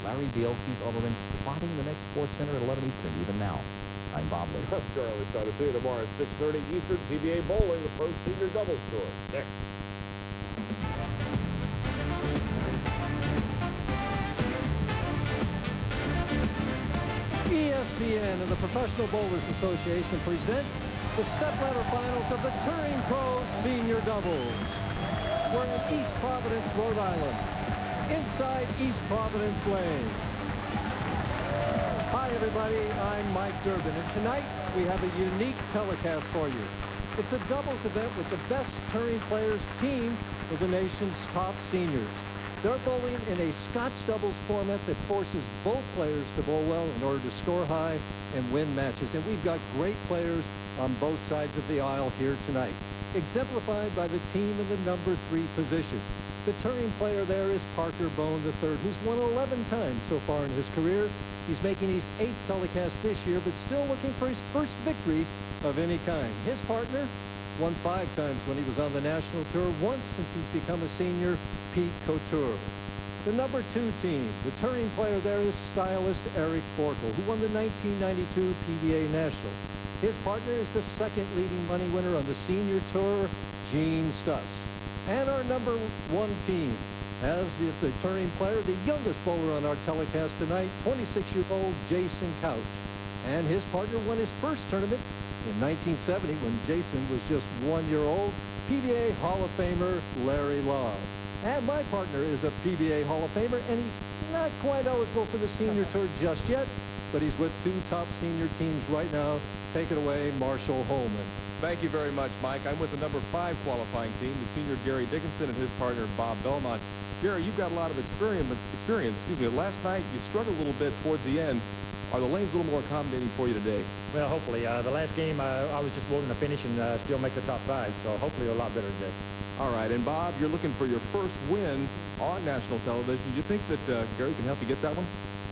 Larry Beal, Keith Olbermann, plotting the next Sports Center at 11 Eastern, even now. I'm Bob Lee. I'm Charlie. Trying to see you tomorrow at 6:30 Eastern, PBA Bowling, the Pro Senior Doubles Tour. Next. ESPN and the Professional Bowlers Association present the stepladder finals of the Touring Pro Senior Doubles. We're in East Providence, Rhode Island, inside East Providence Lane. Hi, everybody. I'm Mike Durbin, and tonight we have a unique telecast for you. It's a doubles event with the best touring players teamed with the nation's top seniors. They're bowling in a Scotch doubles format that forces both players to bowl well in order to score high and win matches. And we've got great players on both sides of the aisle here tonight, exemplified by the team in the number 3 position. The touring player there is Parker Bone III, who's won 11 times so far in his career. He's making his 8th telecast this year, but still looking for his first victory of any kind. His partner won 5 times when he was on the national tour, once since he's become a senior, Pete Couture. The number 2 team, the touring player there is stylist Eric Forkel, who won the 1992 PBA National. His partner is the 2nd leading money winner on the senior tour, Gene Stuss. And our number 1 team has the touring player, the youngest bowler on our telecast tonight, 26-year-old Jason Couch. And his partner won his first tournament in 1970 when Jason was just 1 year old, PBA Hall of Famer Larry Love. And my partner is a PBA Hall of Famer, and he's not quite eligible for the senior tour just yet, but he's with 2 top senior teams right now. Take it away, Marshall Holman. Thank you very much, Mike. I'm with the number 5 qualifying team, the senior Gary Dickinson and his partner Bob Belmont. Gary, you've got a lot of experience. Last night you struggled a little bit towards the end. Are the lanes a little more accommodating for you today? Well, hopefully. The last game, I was just willing to finish and still make the top 5, so hopefully a lot better today. All right, and Bob, you're looking for your first win on national television. Do you think that Gary can help you get that one?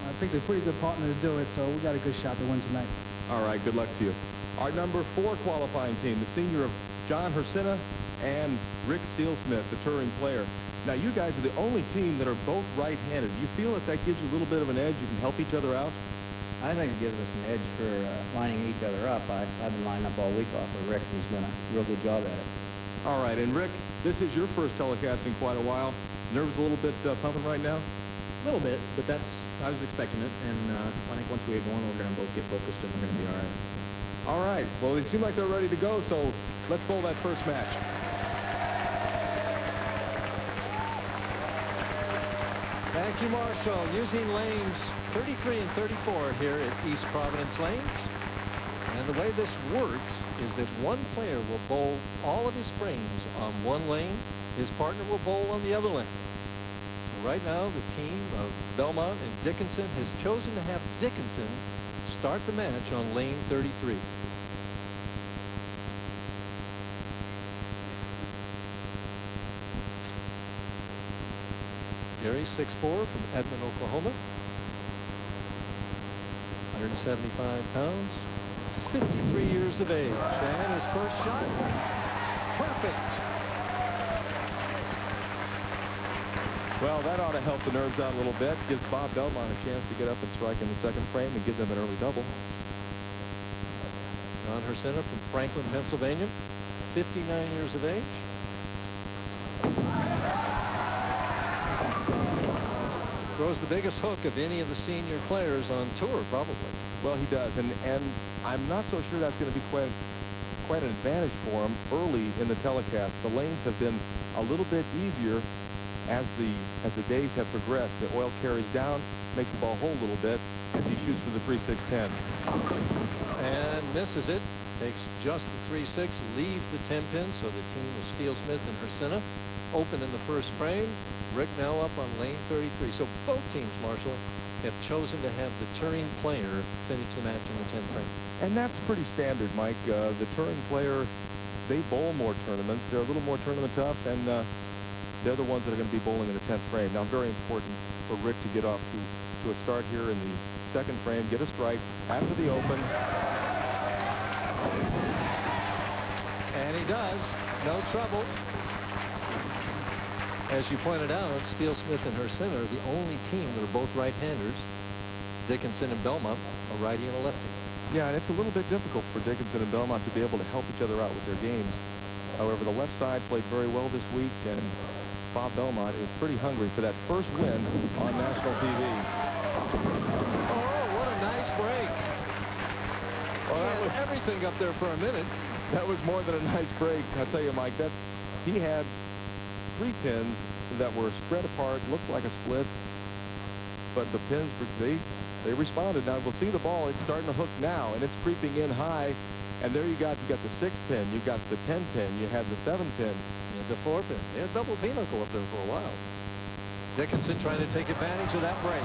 I think they're pretty good partner to do it, so we got a good shot to win tonight. All right, good luck to you. Our number 4 qualifying team, the senior of John Hersina and Rick Steele-Smith, the touring player. Now, you guys are the only team that are both right-handed. Do you feel that that gives you a little bit of an edge? You can help each other out? I think it gives us an edge for lining each other up. I've been lining up all week off of Rick, and he's done a real good job at it. All right, and Rick, this is your first telecast in quite a while. Nerves a little bit pumping right now? A little bit, but I was expecting it, and I think once we get going, we're going to both get focused, and we're going to be all right. All right, well, they seem like they're ready to go, so let's bowl that first match. Thank you, Marshall. Using lanes 33 and 34 here at East Providence Lanes. And the way this works is that one player will bowl all of his frames on one lane. His partner will bowl on the other lane. Right now, the team of Belmont and Dickinson has chosen to have Dickinson start the match on lane 33. Gary, 6'4", from Edmond, Oklahoma. 175 pounds. 53 years of age. And his first shot. Perfect. Well, that ought to help the nerves out a little bit. Gives Bob Belmont a chance to get up and strike in the 2nd frame and give them an early double. John Hersina from Franklin, Pennsylvania. 59 years of age. Throws the biggest hook of any of the senior players on tour, probably. Well, he does, and I'm not so sure that's going to be quite an advantage for him early in the telecast. The lanes have been a little bit easier as the days have progressed. The oil carries down, makes the ball hold a little bit as he shoots for the 3-6-10. And misses it. Takes just the 3-6, leaves the 10 pin, so the team of Steele-Smith and Hersina open in the first frame. Rick now up on lane 33. So both teams, Marshall, have chosen to have the touring player finish the match in the 10th frame. And that's pretty standard, Mike. The touring player, they bowl more tournaments. They're a little more tournament tough, and they're the ones that are going to be bowling in the 10th frame. Now, very important for Rick to get off to a start here in the 2nd frame, get a strike after the open. And he does. No trouble. As you pointed out, Steele Smith and her center are the only team that are both right-handers. Dickinson and Belmont, a righty and a lefty. Yeah, and it's a little bit difficult for Dickinson and Belmont to be able to help each other out with their games. However, the left side played very well this week, and Bob Belmont is pretty hungry for that first win on national TV. Oh, what a nice break. Well, that was everything up there for a minute. That was more than a nice break. I'll tell you, Mike, he had 3 pins that were spread apart, looked like a split, but the pins, they responded. Now we'll see the ball. It's starting to hook now, and it's creeping in high. And there you got the 6 pin, you got the 10 pin, you had the 7 pin, The 4 pin. They had double pinochle up there for a while. Dickinson trying to take advantage of that break.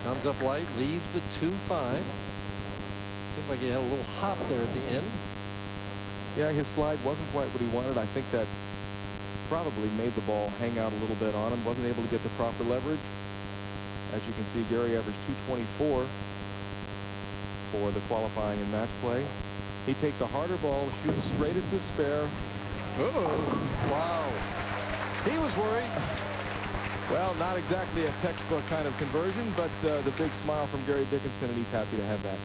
Comes up light, leaves the 2-5. Seemed like he had a little hop there at the end. Yeah, his slide wasn't quite what he wanted. I think that probably made the ball hang out a little bit on him. Wasn't able to get the proper leverage. As you can see, Gary averaged 224 for the qualifying and match play. He takes a harder ball, shoots straight at the spare. Oh, wow. He was worried. Well, not exactly a textbook kind of conversion, but the big smile from Gary Dickinson, and he's happy to have that.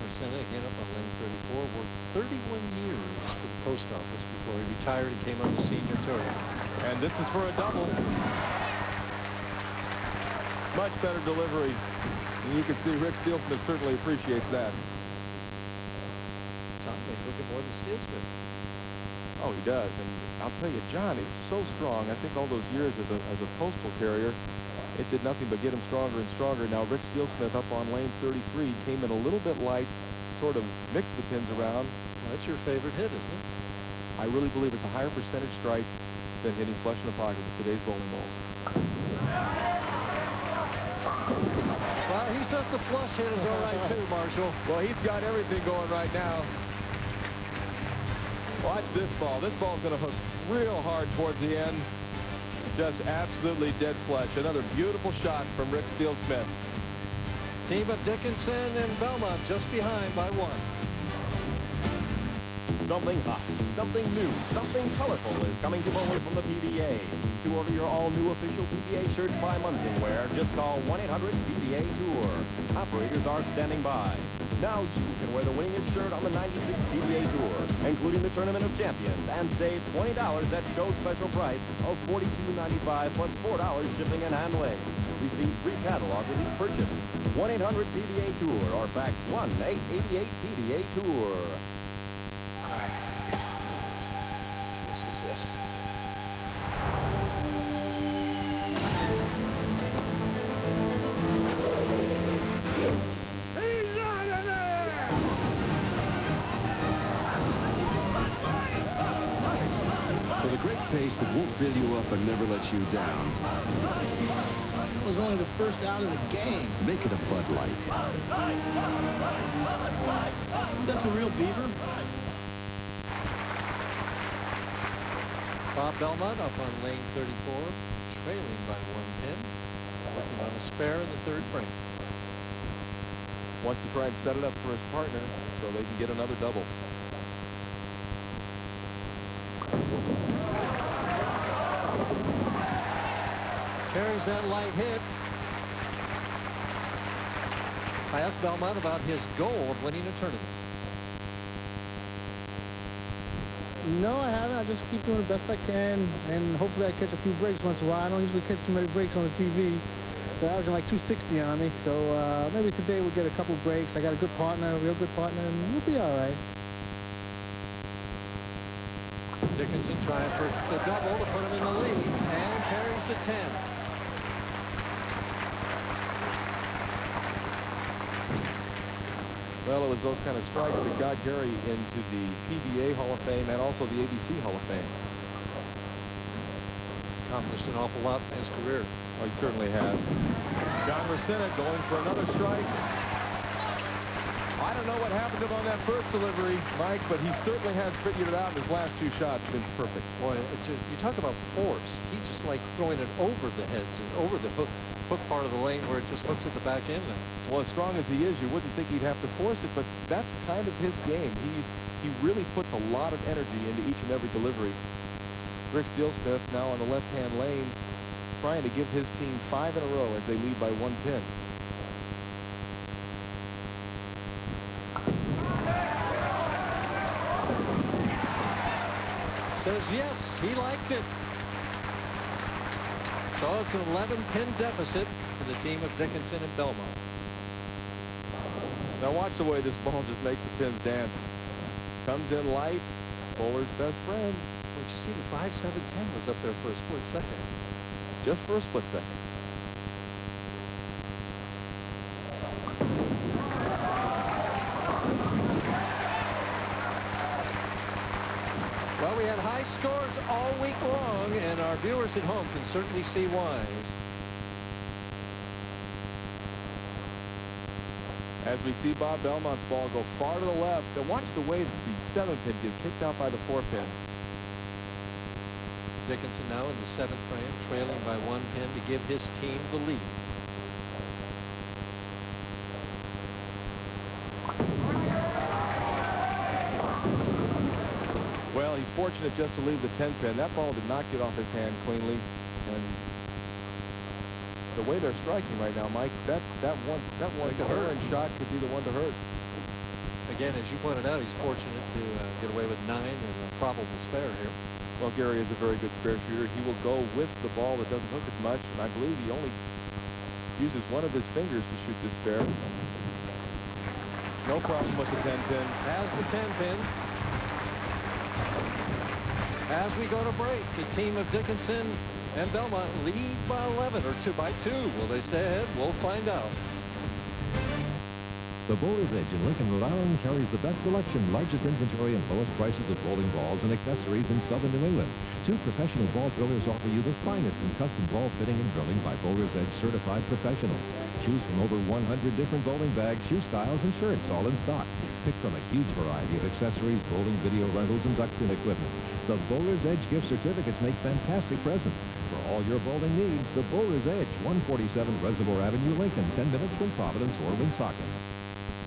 Marcena again up on lane 34, worked 31 years for the post office before he retired and came on the senior tour. And this is for a double. Much better delivery. And you can see Rick Steelsmith certainly appreciates that. John may look at more than Steelsmith. Oh, he does. And I'll tell you, John is so strong. I think all those years as a postal carrier, it did nothing but get him stronger and stronger. Now, Rick Steelsmith up on lane 33 came in a little bit light, sort of mixed the pins around. Well, that's your favorite hit, isn't it? I really believe it's a higher percentage strike than hitting flush in the pocket with today's bowling balls. Well, he says the flush hit is all right, too, Marshall. Well, he's got everything going right now. Watch this ball. This ball's going to hook real hard towards the end. Just absolutely dead flush. Another beautiful shot from Rick Steelsmith. Team of Dickinson and Belmont just behind by 1. Something hot, something new, something colorful is coming to bowling from the PBA. To order your all-new official PBA shirts by Munsingwear, just call 1-800-PBA-TOUR. Operators are standing by. Now you can wear the winningest shirt on the 96 PBA Tour, including the Tournament of Champions, and save $20 at show special price of $42.95 plus $4 shipping and handling. Receive free catalog with each purchase. 1-800-PBA-TOUR or fax 1-888-PBA-TOUR. This is it. He's out of there! With a great taste that won't fill you up and never let you down. It was only the first out of the game. Make it a Bud Light. That's a real beaver. Bob Belmont up on lane 34, trailing by 1 pin. Working on a spare in the 3rd frame. Wants to try and set it up for his partner so they can get another double. Carries that light hit. I asked Belmont about his goal of winning a tournament. No, I haven't. I just keep doing the best I can, and hopefully I catch a few breaks once in a while. I don't usually catch too many breaks on the TV. They're averaging like 260 on me, so maybe today we'll get a couple breaks. I got a good partner, a real good partner, and we'll be all right. Dickinson trying for the double to put him in the lead, and carries the 10. Well, it was those kind of strikes that got Gary into the PBA Hall of Fame and also the ABC Hall of Fame. Accomplished an awful lot in his career. Oh, he certainly has. John Marcena going for another strike. I don't know what happened to him on that first delivery, Mike, but he certainly has figured it out. His last 2 shots have been perfect. Boy, you talk about force. He just like throwing it over the heads and over the hook hook part of the lane where it just hooks at the back end. Well, as strong as he is, you wouldn't think he'd have to force it, but that's kind of his game. He really puts a lot of energy into each and every delivery. Rick Steelsmith now on the left-hand lane, trying to give his team 5 in a row as they lead by 1 pin. Says yes, he liked it. So it's an 11-pin deficit for the team of Dickinson and Belmont. Now watch the way this ball just makes the pins dance. Comes in light, bowler's best friend. Well, you see the 5-7-10 was up there for a split second. Just for a split second. Well, we had high scores all week long, and our viewers at home can certainly see why. As we see Bob Belmont's ball go far to the left, and watch the way that the 7-pin gets kicked out by the 4-pin. Dickinson now in the 7th frame, trailing by 1 pin to give his team the lead. Well, he's fortunate just to leave the 10-pin. That ball did not get off his hand cleanly. And the way they're striking right now, Mike, that one turn shot could be the one to hurt. Again, as you pointed out, he's fortunate to get away with 9 and a probable spare here. Well, Gary is a very good spare shooter. He will go with the ball that doesn't hook as much, and I believe he only uses one of his fingers to shoot this spare. No problem with the 10-pin. Has the 10-pin. As we go to break, the team of Dickinson and Belmont lead by 11 or by 2. Will they stay ahead? We'll find out. The Bowler's Edge in Lincoln, Rhode Island carries the best selection, largest inventory, and lowest prices of bowling balls and accessories in southern New England. 2 professional ball drillers offer you the finest in custom ball fitting and drilling by Bowler's Edge certified professionals. Choose from over 100 different bowling bags, shoe styles, and shirts, all in stock. Pick from a huge variety of accessories, bowling video rentals, and duck-pin equipment. The Bowler's Edge gift certificates make fantastic presents. For all your bowling needs, the Bowler's Edge, 147 Reservoir Avenue, Lincoln, 10 minutes from Providence or Woonsocket.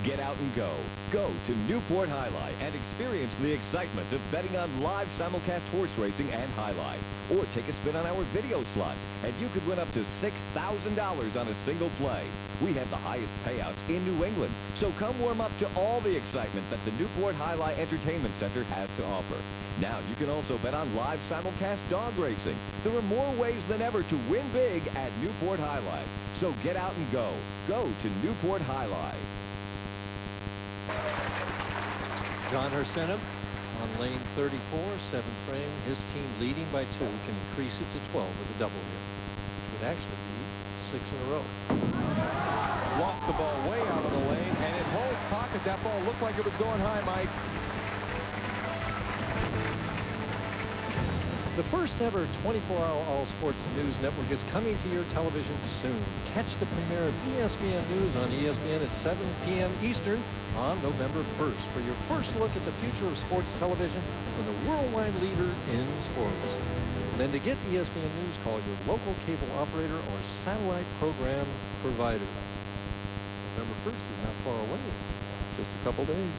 Get out and go. Go to Newport Highlight and experience the excitement of betting on live simulcast horse racing and highlight. Or take a spin on our video slots, and you could win up to $6,000 on a single play. We have the highest payouts in New England, so come warm up to all the excitement that the Newport Highlight Entertainment Center has to offer. Now, you can also bet on live simulcast dog racing. There are more ways than ever to win big at Newport Highlight. So get out and go. Go to Newport Highlight. John Hersenem on lane 34, 7th frame. His team leading by 2 can increase it to 12 with a double here, which would actually be 6 in a row. Lost the ball way out of the lane, and in Hull's pocket, that ball looked like it was going high, Mike. The first ever 24-hour all-sports news network is coming to your television soon. Catch the premiere of ESPN News on ESPN at 7 p.m. Eastern on November 1st for your first look at the future of sports television from the worldwide leader in sports. And then to get ESPN News, call your local cable operator or satellite program provider. November 1st is not far away. Just a couple days.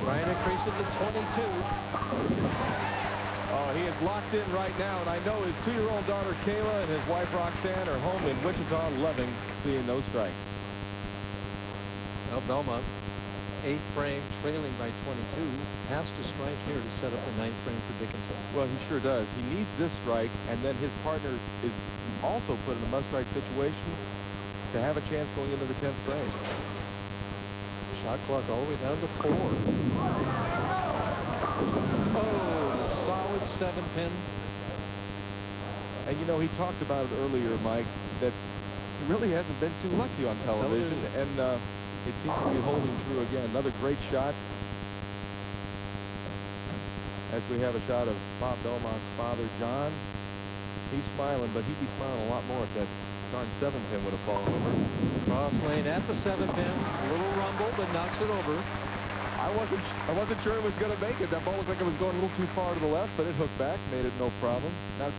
Trying to increase it to 22. Oh, he is locked in right now, and I know his 2-year-old daughter Kayla and his wife Roxanne are home in Wichita loving seeing those strikes. Well, Belmont, 8th frame, trailing by 22, has to strike here to set up the 9th frame for Dickinson. Well, he sure does. He needs this strike, and then his partner is also put in a must-strike situation to have a chance going into the 10th frame. Shot clock all the way down to 4. Oh, the solid 7-pin. And, you know, he talked about it earlier, Mike, that he really hasn't been too lucky on television, and it seems to be holding through again. Another great shot. As we have a shot of Bob Belmont's father, John. He's smiling, but he'd be smiling a lot more if that darn 7-pin would have fallen over. Cross lane at the 7-pin. A little rumble, but knocks it over. I wasn't sure it was going to make it. That ball looked like it was going a little too far to the left, but it hooked back, made it no problem. Now,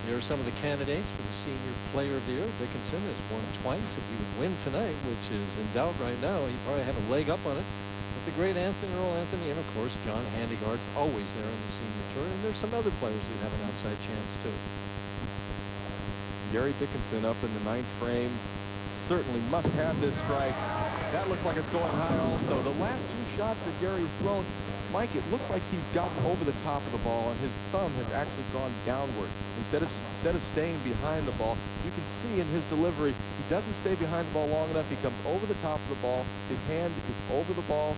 Here are some of the candidates for the Senior Player of the Year. Dickinson has won twice. If he would win tonight, which is in doubt right now, he'd probably have a leg up on it. But the great Earl Anthony, and of course John Handegaard's always there on the Senior Tour. And there's some other players who have an outside chance too. Gary Dickinson up in the 9th frame. Certainly must have this strike. That looks like it's going high also. The last 2 shots that Gary's thrown, Mike, it looks like he's gotten over the top of the ball and his thumb has actually gone downward instead of staying behind the ball. You can see in his delivery, he doesn't stay behind the ball long enough. He comes over the top of the ball. His hand is over the ball,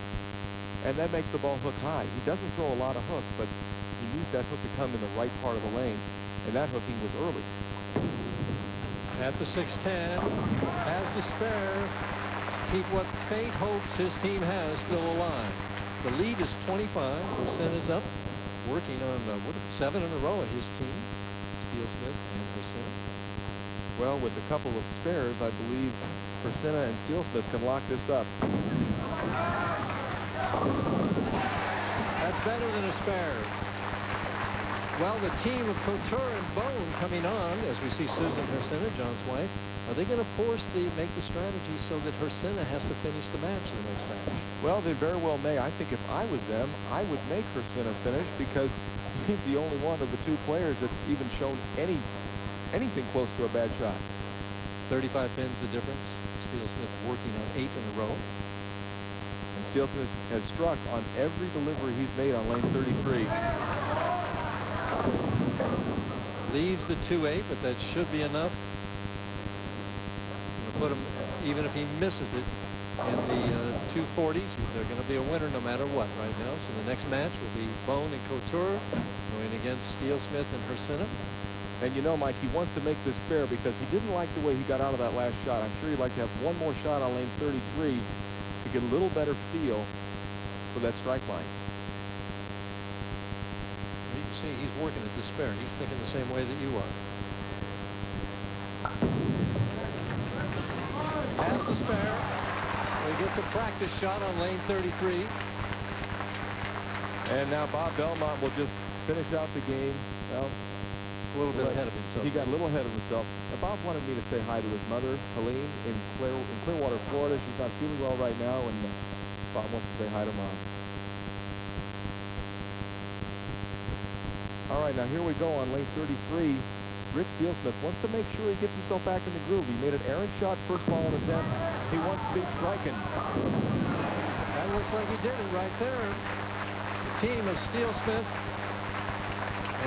and that makes the ball hook high. He doesn't throw a lot of hook, but he needs that hook to come in the right part of the lane, and that hooking was early. At the 610, has the spare. Keep what fate hopes his team has still alive. The lead is 25. Hussein is up, working on 7 in a row of his team, Steelsmith and Hussein. Well, with a couple of spares, I believe Persina and Steelsmith can lock this up. That's better than a spare. Well, the team of Couture and Bone coming on, as we see Susan Hersina, John's wife. Are they going to make the strategy so that Hersina has to finish the match in the next match? Well, they very well may. I think if I was them, I would make Hersina finish because he's the only one of the 2 players that's even shown anything close to a bad shot. 35 pins the difference. Steelsmith working on 8 in a row. And Steelsmith has struck on every delivery he's made on lane 33. Leaves the 2-8, but that should be enough. Put him, even if he misses it in the 240s, they're going to be a winner no matter what right now. So the next match will be Bone and Couture going against Steelsmith and Hersina. And you know, Mike, he wants to make this spare because he didn't like the way he got out of that last shot. I'm sure he'd like to have one more shot on lane 33 to get a little better feel for that strike line. You can see he's working at the spare. He's thinking the same way that you are. Has the spare. He gets a practice shot on lane 33. And now Bob Belmont will just finish out the game. Well, a little bit ahead of himself. He got a little ahead of himself. And Bob wanted me to say hi to his mother, Helene, in Clearwater, Florida. She's not feeling well right now, and Bob wants to say hi to Mom. All right, now here we go on lane 33. Rich Steelsmith wants to make sure he gets himself back in the groove. He made an errant shot first ball in attempt. He wants to be striking. That looks like he did it right there. The team of Steelsmith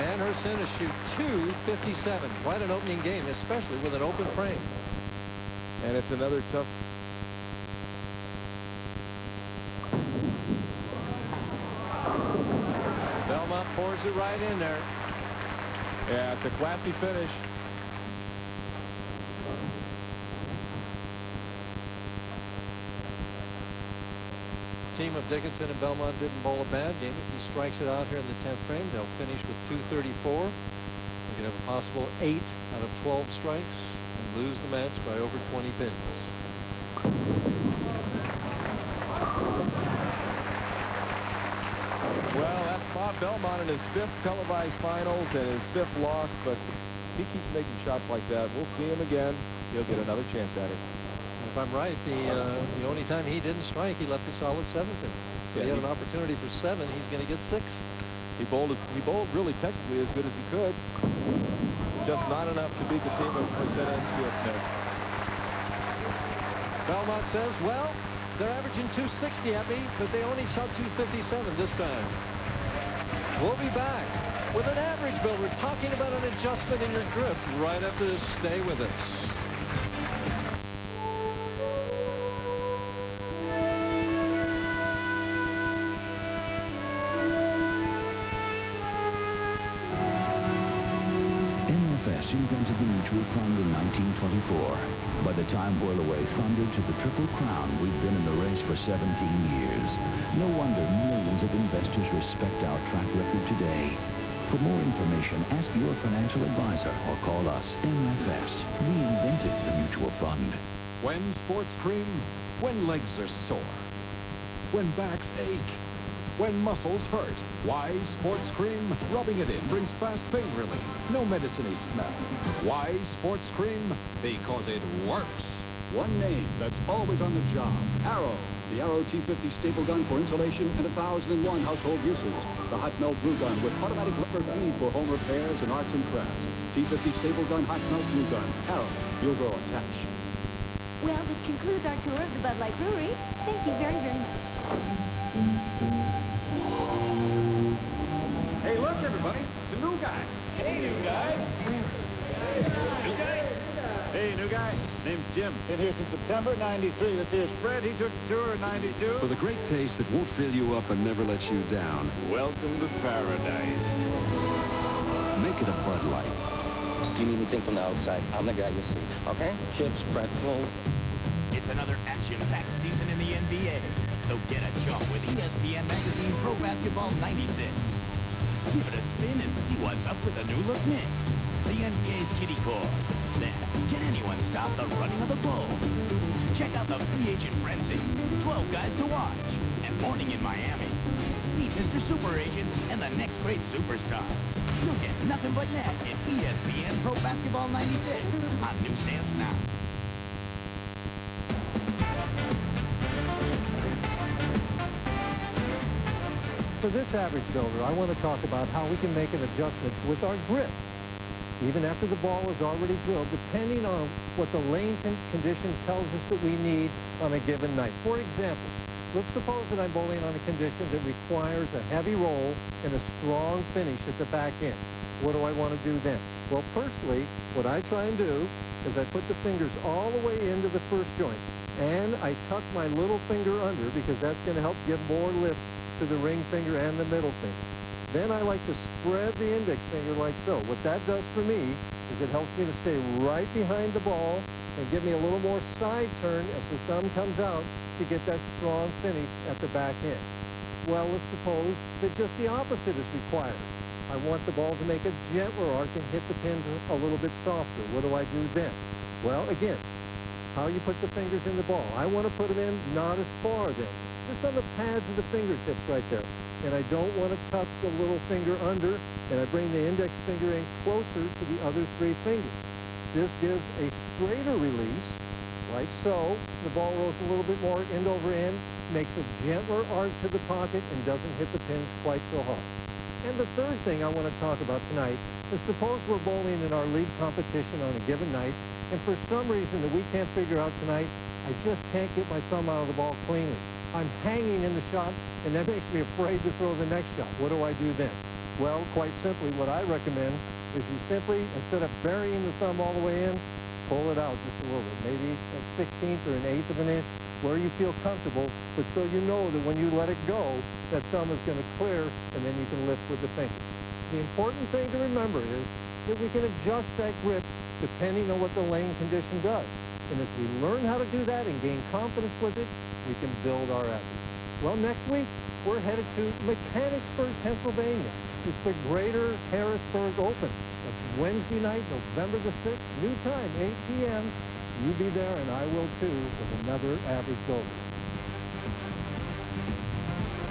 and Hersina shoot .257. Quite an opening game, especially with an open frame. And it's another tough. Belmont pours it right in there. Yeah, it's a classy finish. Team of Dickinson and Belmont didn't bowl a bad game. If he strikes it out here in the 10th frame, they'll finish with .234. They could have a possible 8 out of 12 strikes and lose the match by over 20 pins. Well, that's Bob Belmont in his 5th televised finals and his 5th loss, but he keeps making shots like that. We'll see him again. He'll get another chance at it. If I'm right, the only time he didn't strike, he left a solid 7th inning. So he had an opportunity for 7. He's going to get 6. He bowled really technically as good as he could. Just not enough to beat the team of Hersina and Steelsmith. Belmont says, well, they're averaging .260 at me, but they only shot .257 this time. We'll be back with an average builder talking about an adjustment in your grip right after this. Stay with us. Invented the mutual fund in 1924. By the time Boil Away thundered to the Triple Crown, we've been in the race for 17 years. No wonder millions of investors respect our track record today. For more information, ask your financial advisor or call us. MFS. We invented the mutual fund. When sports cream, when legs are sore, when backs ache, when muscles hurt. Wise Sports Cream, rubbing it in brings fast pain relief. No medicine-y smell. Wise Sports Cream, because it works. One name that's always on the job. Arrow. The Arrow T50 staple gun for insulation and 1,001 household uses. The hot melt glue gun with automatic rubber feed for home repairs and arts and crafts. T50 staple gun hot melt glue gun. Arrow. You'll grow attached. Well, this concludes our tour of the Bud Light Brewery. Thank you very, very much. Hey, look, everybody. It's a new guy. Hey, new guy. New guy? Hey, new guy. Name's Jim. Been here since September '93. This here's Fred. He took the tour in '92. For the great taste that won't fill you up and never let you down. Welcome to paradise. Make it a Bud Light. You need anything from the outside, I'm the guy you see, okay? Chips, pretzel. It's another action-packed season in the NBA. So get a jump with ESPN Magazine Pro Basketball 96. Give it a spin and see what's up with the new look Knicks. The NBA's Kitty Core. Then, can anyone stop the running of the Bulls? Check out the free agent frenzy. 12 guys to watch. And Morning in Miami. Meet Mr. Super Agent and the next great superstar. You'll get nothing but net in ESPN Pro Basketball 96 on newsstands now. For this average builder, I want to talk about how we can make an adjustment with our grip. Even after the ball is already drilled, depending on what the lane condition tells us that we need on a given night. For example, let's suppose that I'm bowling on a condition that requires a heavy roll and a strong finish at the back end. What do I want to do then? Well, personally, what I try and do is I put the fingers all the way into the first joint, and I tuck my little finger under because that's going to help give more lift to the ring finger and the middle finger. Then I like to spread the index finger like so. What that does for me is it helps me to stay right behind the ball and give me a little more side turn as the thumb comes out to get that strong finish at the back end. Well, let's suppose that just the opposite is required. I want the ball to make a gentler arc and hit the pins a little bit softer. What do I do then? Well, again, how you put the fingers in the ball. I want to put them in not as far then, just on the pads of the fingertips right there. And I don't want to tuck the little finger under, and I bring the index finger in closer to the other three fingers. This gives a straighter release, like so. The ball rolls a little bit more end over end, makes a gentler arc to the pocket, and doesn't hit the pins quite so hard. And the third thing I want to talk about tonight is suppose we're bowling in our league competition on a given night, and for some reason that we can't figure out tonight, I just can't get my thumb out of the ball cleanly. I'm hanging in the shot, and that makes me afraid to throw the next shot. What do I do then? Well, quite simply, what I recommend is you simply, instead of burying the thumb all the way in, pull it out just a little bit, maybe a 1/16 or an 1/8 of an inch, where you feel comfortable, but so you know that when you let it go, that thumb is going to clear, and then you can lift with the fingers. The important thing to remember is that we can adjust that grip depending on what the lane condition does. And as we learn how to do that and gain confidence with it, we can build our average. Well, next week, we're headed to Mechanicsburg, Pennsylvania. It's the Greater Harrisburg Open. That's Wednesday night, November the 6th, new time, 8 p.m. You be there, and I will too, with another average builder.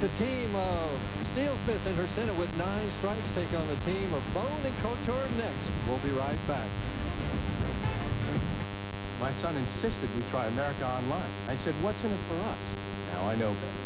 The team of Steele Smith and her center with 9 strikes take on the team of Bone and Couture next. We'll be right back. My son insisted we try America Online. I said, what's in it for us? Now I know better.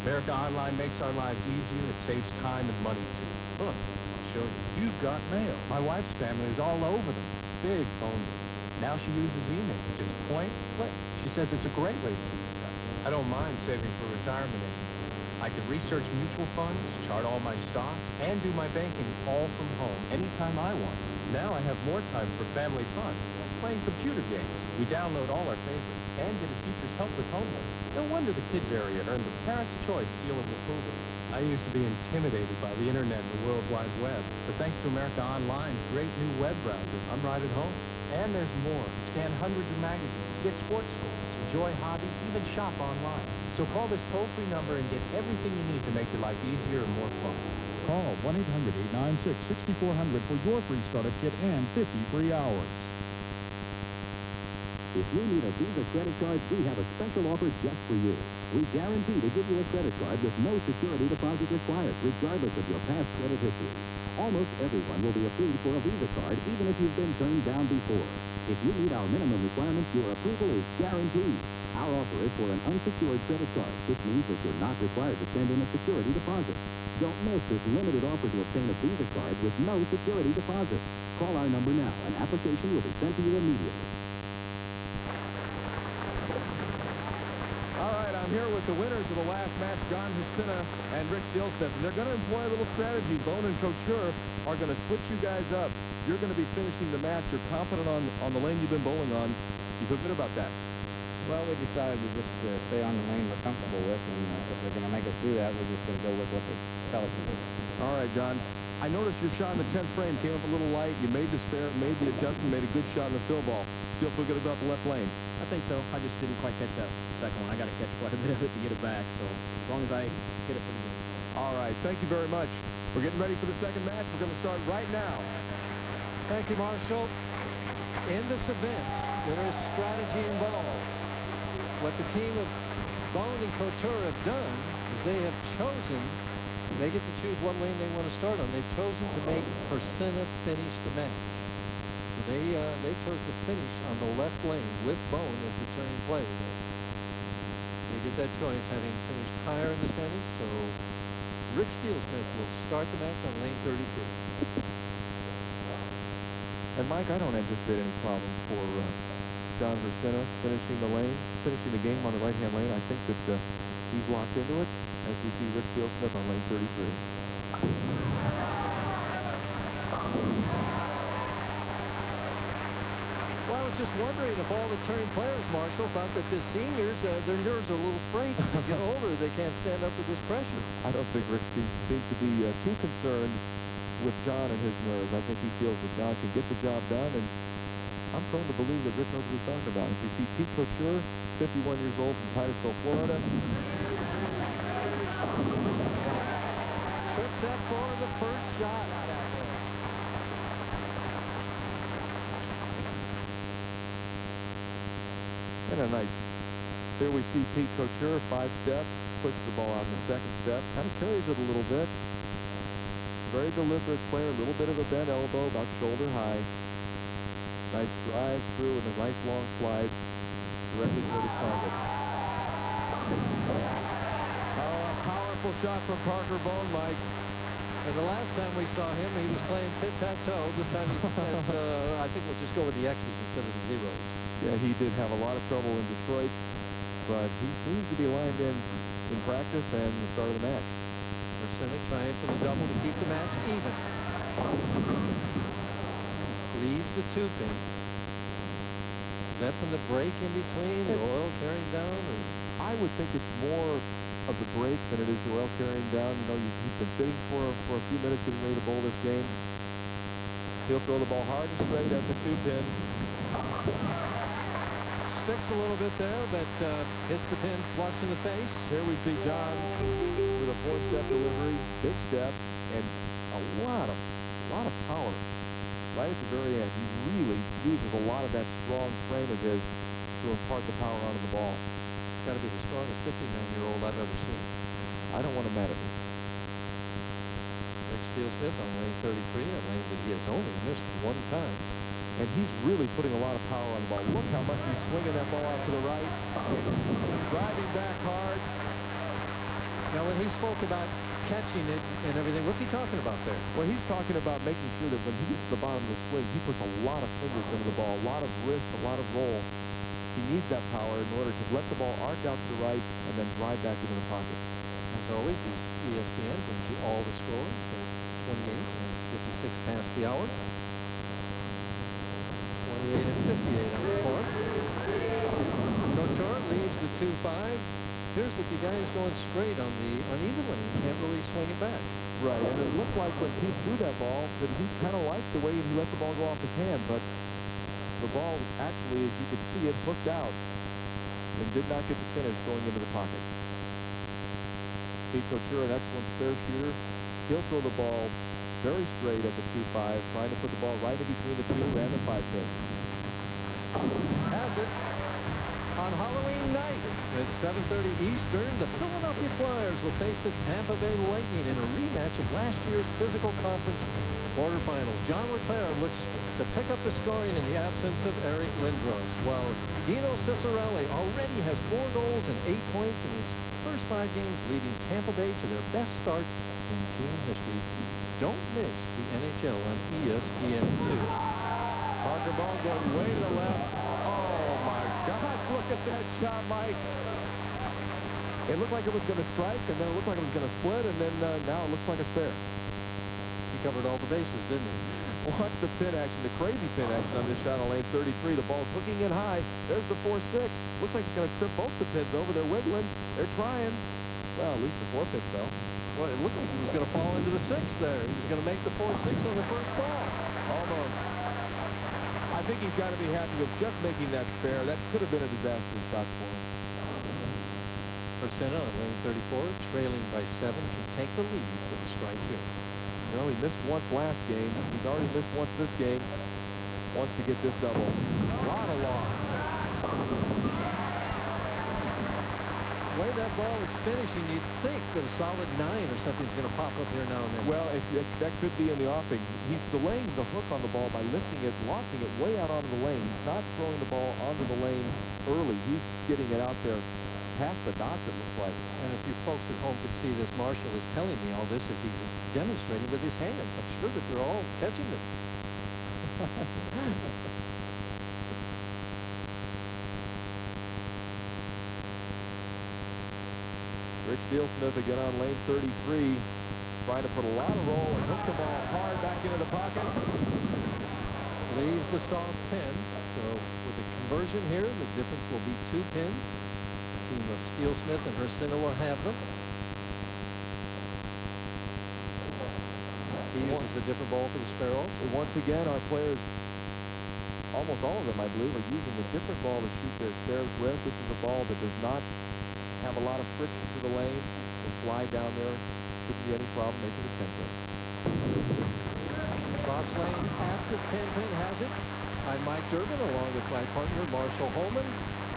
America Online makes our lives easier. It saves time and money, too. Look, I'll show you. You've got mail. My wife's family is all over them. Big phone bill. Now she uses email. Just point, click. She says it's a great way to do it. I don't mind saving for retirement anymore. I can research mutual funds, chart all my stocks, and do my banking all from home anytime I want. Now I have more time for family fun. Playing computer games. We download all our favorites and get a teacher's help with homework. No wonder the kids area earned the Parents' Choice seal of approval. I used to be intimidated by the internet and the World Wide Web, but thanks to America Online's great new web browser, I'm right at home. And there's more. Scan hundreds of magazines, get sports scores, enjoy hobbies, even shop online. So call this toll-free number and get everything you need to make your life easier and more fun. Call 1-800-896-6400 for your free startup kit and 50 free hours. If you need a Visa credit card, we have a special offer just for you. We guarantee to give you a credit card with no security deposit required, regardless of your past credit history. Almost everyone will be approved for a Visa card, even if you've been turned down before. If you meet our minimum requirements, your approval is guaranteed. Our offer is for an unsecured credit card, which means that you're not required to send in a security deposit. Don't miss this limited offer to obtain a Visa card with no security deposit. Call our number now. An application will be sent to you immediately. All right, I'm here with the winners of the last match, John Husina and Rick Steelsmith. They're going to employ a little strategy. Bone and Couture are going to switch you guys up. You're going to be finishing the match. You're confident on the lane you've been bowling on. You feel good about that? Well, we decided to just stay on the lane we're comfortable with, and if they're going to make us do that, we're just going to go with what they tell us to do. All right, John. I noticed your shot in the 10th frame came up a little light. You made the spare, made the adjustment, made a good shot in the fill ball. Still feel good about the left lane? I think so. I just didn't quite catch that second one. I got to catch quite a bit of it to get it back, so as long as I get it pretty good. All right, thank you very much. We're getting ready for the second match. We're going to start right now. Thank you, Marshall. In this event, there is strategy involved. What the team of Bone and Couture have done is they have chosen, they get to choose what lane they want to start on. They've chosen to make Husina finish the match. So they chose to finish on the left lane with Bone as the turning player. They did that choice having finished higher in the standings, so Rick Steelsmith will start the match on lane 32. And Mike, I don't anticipate any problem for John Husina finishing the game on the right-hand lane. I think that he's locked into it as we see Rick Steelsmith on lane 33. Well, I was just wondering if all the turning players, Marshall, thought that the seniors, their nerves are a little frayed as they get older. They can't stand up to this pressure. I don't think Rick seems to be too concerned with John and his nerves. I think he feels that John can get the job done, and I'm prone to believe that Rick knows what he's talking about. If you see Pete Couture, 51 years old from Titusville, Florida. Trips that for the first shot. And a nice. There we see Pete Couture, 5-step, puts the ball out in the second step, kind of carries it a little bit. Very deliberate player, a little bit of a bent elbow, about shoulder high. Nice drive through and a nice long slide directly toward his target. Oh, a powerful shot from Parker Bone, Mike. And the last time we saw him, he was playing tit-tat-toe. This time he says, I think we'll just go with the X's instead of the zeros. Yeah, he did have a lot of trouble in Detroit, but he seems to be lined in practice and the start of the match. Husina trying for the double to keep the match even. Leaves the 2-pin. Is that from the break in between, the oil carrying down? Or? I would think it's more of the break than it is the oil carrying down. You know, he's been sitting for a few minutes getting ready to bowl this game. He'll throw the ball hard and straight at the 2-pin. Sticks a little bit there, but hits the pin flush in the face. Here we see John with a 4-step delivery, big step, and a lot of power right at the very end. He really uses a lot of that strong frame of his to impart the power onto the ball. It's got to be the strongest 59-year-old I've ever seen. I don't want to mad at him. Rick Steelsmith on lane 33, a lane that he has only missed one time. And he's really putting a lot of power on the ball. Look how much he's swinging that ball out to the right. Driving back hard. Now, when he spoke about catching it and everything, what's he talking about there? Well, he's talking about making sure that when he gets to the bottom of the swing, he puts a lot of fingers into the ball, a lot of wrist, a lot of roll. He needs that power in order to let the ball arc out to the right and then drive back into the pocket. As always, ESPN brings you all the scores. 28 and 56 past the hour. 28 and 58 on the court. Couture leaves the 2-5. Appears that the guy is going straight on the uneven lane. Can't really swing it back. Right, and it looked like when Pete threw that ball that he kind of liked the way he let the ball go off his hand, but the ball actually, as you could see, it hooked out and did not get the finish going into the pocket. Pete Couture, an excellent spare shooter. He'll throw the ball very straight at the 2-5, trying to put the ball right in between the 2 and the 5 pin. Has it. On Halloween night at 7:30 Eastern, the Philadelphia Flyers will face the Tampa Bay Lightning in a rematch of last year's physical conference quarterfinals. John LeClaire looks to pick up the scoring in the absence of Eric Lindros, while Dino Ciccarelli already has 4 goals and 8 points in his first 5 games, leading Tampa Bay to their best start in team history. Don't miss the NHL on ESPN2. Parker ball going way to the left. Oh, my gosh, look at that shot, Mike. It looked like it was going to strike, and then it looked like it was going to split, and then now it looks like a spare. He covered all the bases, didn't he? Watch the pin action, the crazy pin action on this shot on lane 33. The ball's hooking in high. There's the 4-6. Looks like it's going to trip both the pins over. They're wiggling. They're trying. Well, at least the 4 pin fell. Well, it looked like he was going to fall into the 6 there. He was going to make the 4-6 on the first ball. Almost. I think he's got to be happy with just making that spare. That could have been a disastrous shot for him. Percent on lane 34, trailing by 7, can take the lead with a strike here. Well, he missed once last game. He's already missed once this game. Wants to get this double. Lot of loss. The way that ball is finishing, you'd think that a solid 9 or something's going to pop up here now and then. Well, that could be in the offing. He's delaying the hook on the ball by lifting it, launching it way out onto the lane. He's not throwing the ball onto the lane early. He's getting it out there past the dots, it looks like. And if you folks at home could see this, Marshall is telling me all this as he's demonstrating with his hands. I'm sure that they're all catching this. Rich Steele-Smith again on lane 33, trying to put a lot of roll and hook the ball hard back into the pocket. Leaves the soft 10. So with the conversion here, the difference will be 2 pins. The team of Steele-Smith and Hercina will have them. He uses a different ball for the spare hole. Once again, our players, almost all of them, I believe, are using a different ball to shoot their spares with. This is a ball that does not have a lot of friction to the lane. Will slide down there. Shouldn't be any problem making a 10 pin. Cross lane at the 10 pin has it. I'm Mike Durbin along with my partner Marshall Holman.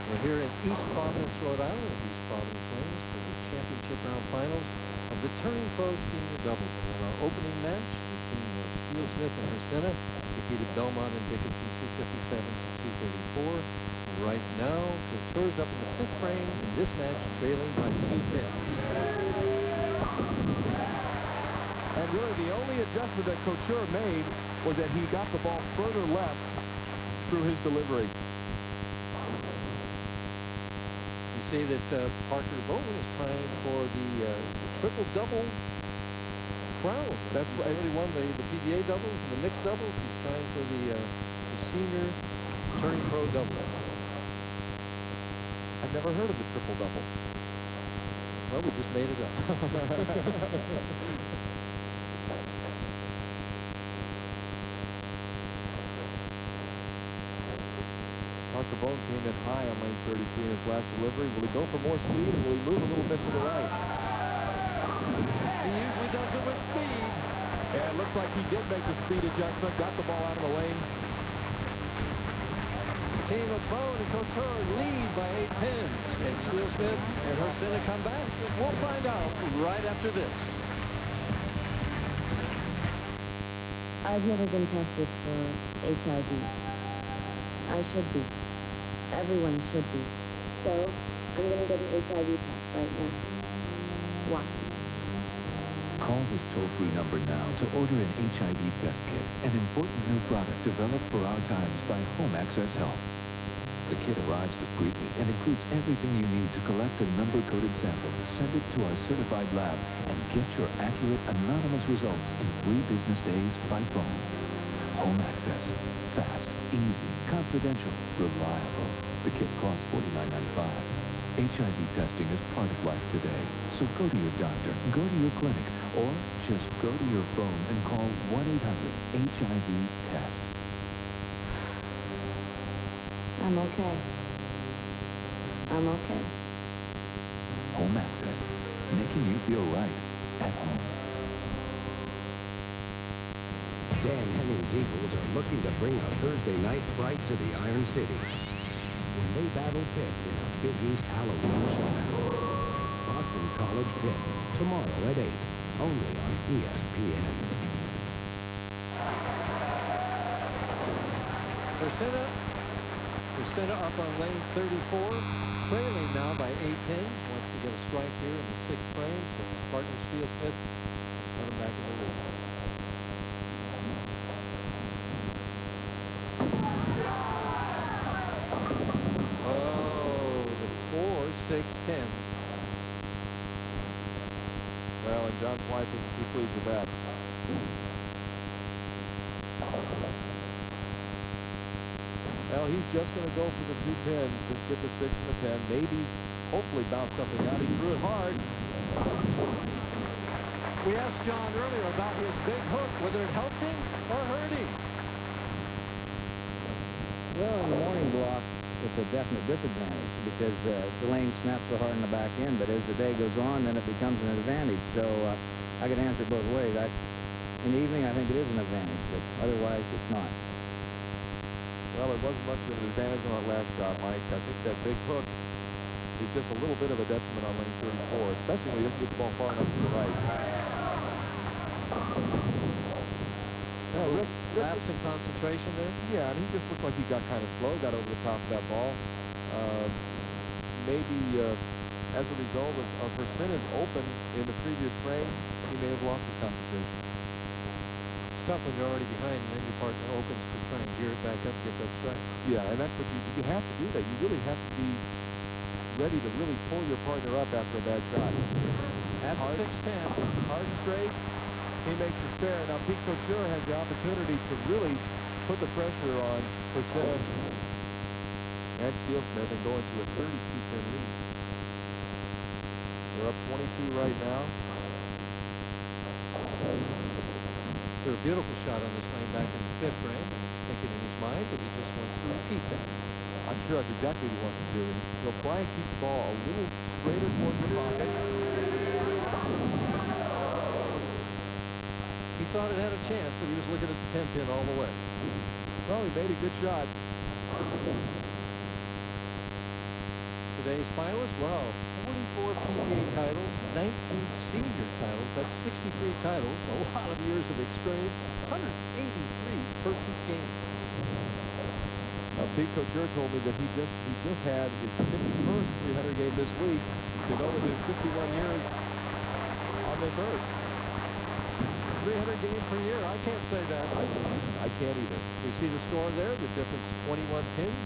We're here in East Providence, Rhode Island, at East Providence Lanes for the championship round finals of the Turning Pro Senior Doubles. In our opening match, the team of Steele-Smith and Hercina defeated Belmont and Dickinson 257 to 234. Right now, Couture's up in the 5th frame in this match, trailing by 2 pins. And really, the only adjustment that Couture made was that he got the ball further left through his delivery. You see that Parker Bowman is trying for the triple-double crown. That's right. He's already won the PBA doubles and the mixed doubles. He's trying for the senior Turning Pro doubles. I've never heard of the triple-double. Well, we just made it up. Parker Bowman came in high on lane 33 in his last delivery. Will he go for more speed, or will he move a little bit to the right? He usually does it with speed. Yeah, it looks like he did make the speed adjustment, got the ball out of the lane. The team of Bone and Couture lead by 8 pins. And Steele-Smith and Hercina come back. We'll find out right after this. I've never been tested for HIV. I should be. Everyone should be. So, I'm going to get an HIV test right now. Watch. Call this toll-free number now to order an HIV test kit, an important new product developed for our times by Home Access Health. The kit arrives discreetly and includes everything you need to collect a number-coded sample, send it to our certified lab, and get your accurate, anonymous results in 3 business days by phone. Home Access. Fast, easy, confidential, reliable. The kit costs $49.95. HIV testing is part of life today. So go to your doctor, go to your clinic, or just go to your phone and call 1-800-HIV-TEST. I'm okay. I'm okay. Home Access. Making you feel right at home. Dan Henning's Eagles are looking to bring a Thursday night fright to the Iron City when they battle Pitt in a Big East Halloween showdown. Boston College Pitt, tomorrow at 8, only on ESPN. Persena up on lane 34, trailing now by 8 pins. Wants to get a strike here in the 6th frame, so his partner Steele Smith put him back in the lead. Oh, the 4-6-10. Well, and John White was too pleased with that. Well, he's just going to go for the 2 pins, just get the 6 and the 10, maybe, hopefully bounce something out. He threw it hard. We asked John earlier about his big hook, whether it helped him or hurt him. Well, in the morning block, it's a definite disadvantage because the lane snaps so hard in the back end, but as the day goes on, then it becomes an advantage. So I can answer it both ways. In the evening, I think it is an advantage, but otherwise, it's not. Well, it wasn't much of an advantage on that last shot, Mike. I think that big hook is just a little bit of a detriment on lane 34, especially when he doesn't get the ball far enough to the right. Well, Rick some concentration there. Yeah, and he just looked like he got kind of slow, got over the top of that ball. Maybe as a result of her spin is open in the previous frame, he may have lost his concentration. It's tough when you're already behind and then your partner opens to try and gear it back up, get that strike. Yeah, and that's what you have to do that. You really have to be ready to really pull your partner up after a bad shot. At hard, 6-10. Hard and straight. He makes the spare. Now, Pete Couture has the opportunity to really put the pressure on Persena and Steele Smith and go into a 32-pin lead. They're up 22 right now. Threw a beautiful shot on this lane back in the 5th frame. He's thinking in his mind that he just wants to repeat that. I'm sure that's exactly what he wants to do. He'll try and keep the ball a little straighter towards the pocket. He thought it had a chance, but he was looking at the 10 pin all the way. Well, he made a good shot. Today's finalist, wow, 44 PBA titles, 19 senior titles, that's 63 titles, a lot of years of experience, 183 per 2 games. Now, Pete Couture told me that he just had his 51st 300 game this week to go with his 51 years on this earth. 300 games per year, I can't say that. I can't either. You see the score there, the difference 21 pins,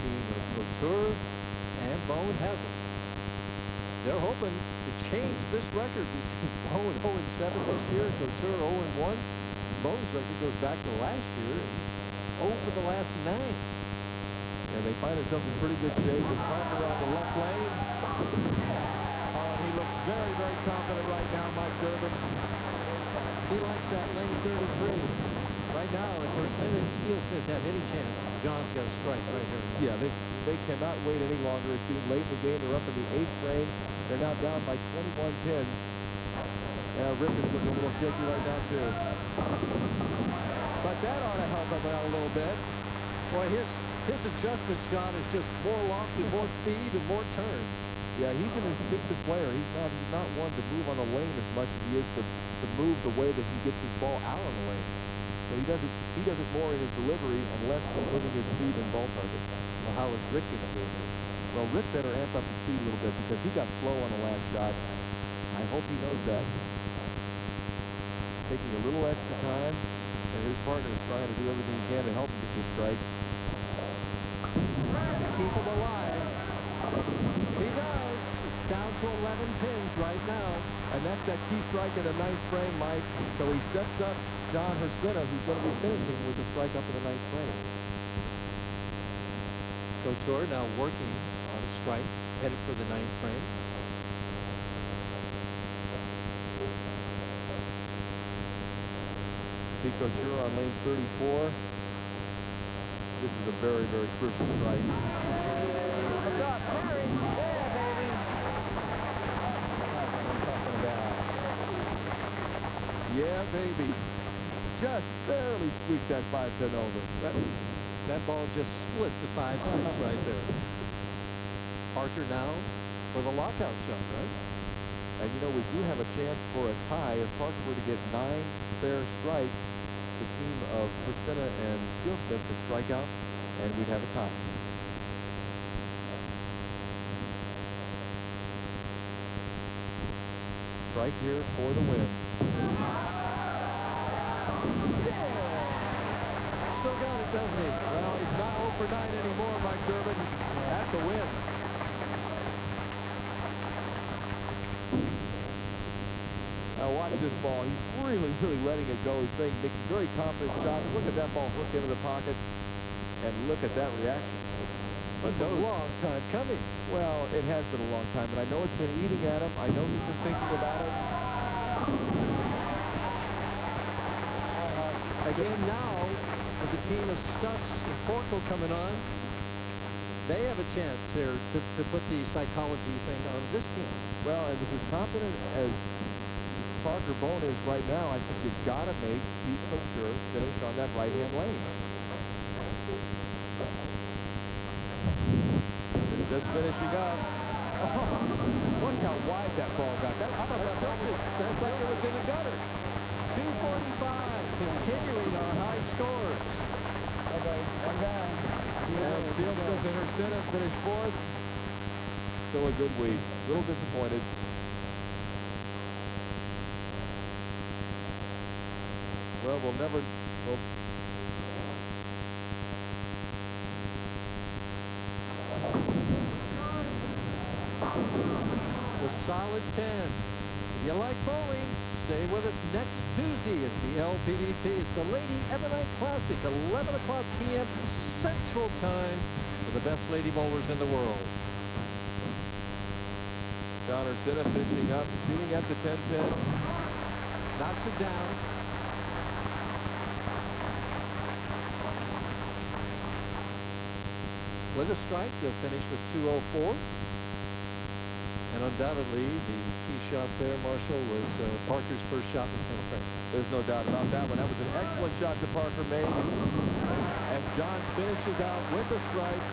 team of Couture and Bowen has it. They're hoping to change this record. You see Bowen 0-7 this year, Couture 0-1. Bowen's record goes back to last year. He's 0 for the last 9. And they find themselves in pretty good shape. His partner on the left lane. Oh, he looks very, very confident right now, Mike Durbin. He likes that lane 33. Right now, if Persena and Steele Smith have any chance, John's got a strike right here. Yeah, they cannot wait any longer. It's getting late in the game. They're up in the 8th frame. They're now down by 21 pins. Now, Rick is looking a little shaky right now, too. But that ought to help him out a little bit. Boy, his adjustment shot is just more lofty, more speed, and more turn. Yeah, he's an instinctive player. He's not one to move on the lane as much as he is to move the way that he gets his ball out on the lane. So he does it more in his delivery and less in moving his speed and ball target. Well, how is Rick going to do it? Well, Rick better amp up his speed a little bit because he got slow on the last shot. I hope he knows that. Taking a little extra time, and his partner is trying to do everything he can to help him get this strike. Keep him alive. He does. It's down to 11 pins right now. And that's that key strike in the 9th frame, Mike. So he sets up John Persena, who's going to be finishing with a strike up in the 9th frame. Couture now working on a strike, headed for the 9th frame. Pete Couture on lane 34. This is a very, very crucial strike. What's up, Harry? Yeah, baby. That's what I'm talking about. Yeah, baby. just barely squeaked that 5-10 over. That ball just split the 5-6 right there. Parker now for the lockout shot, right? And you know, we do have a chance for a tie if Parker were to get 9 fair strikes. The team of Priscilla and Fieldstep could strike out, and we'd have a tie. Strike here for the win. Still got it, doesn't he? Well, he's not 0 for 9 anymore, Mike Durbin. That's a win. Now watch this ball. He's really letting it go. He's making very confident shots. Look at that ball hooked into the pocket. And look at that reaction. It's a long time coming. Well, it has been a long time, and I know it's been eating at him. I know he's been thinking about it. Again now, with the team of Stuss and Forkel coming on, they have a chance here to put the psychology thing on this team. Well, and as confident as Parker Bone is right now, I think you've got to make Pete Couture finish on that right-hand lane. Just finishing up. Oh, look how wide that ball got. How about that? That's like it was in the gutter. 2:45, continuing our high scores. And Fieldstep and Urstena finished 4th. Still a good week. A little disappointed. Well, we'll never... The solid 10. If you like bowling, stay with us next Tuesday at the LPDT. It's the Lady Evernight Classic, 11 o'clock p.m. Central Time for the best lady bowlers in the world. John Urstena finishing up, shooting at the 10-10. Knocks it down. With a strike, they'll finish with 204. And undoubtedly, the key shot there, Marshall, was Parker's first shot in the 10th frame. There's no doubt about that one. That was an excellent shot that Parker made. And John finishes out with a strike.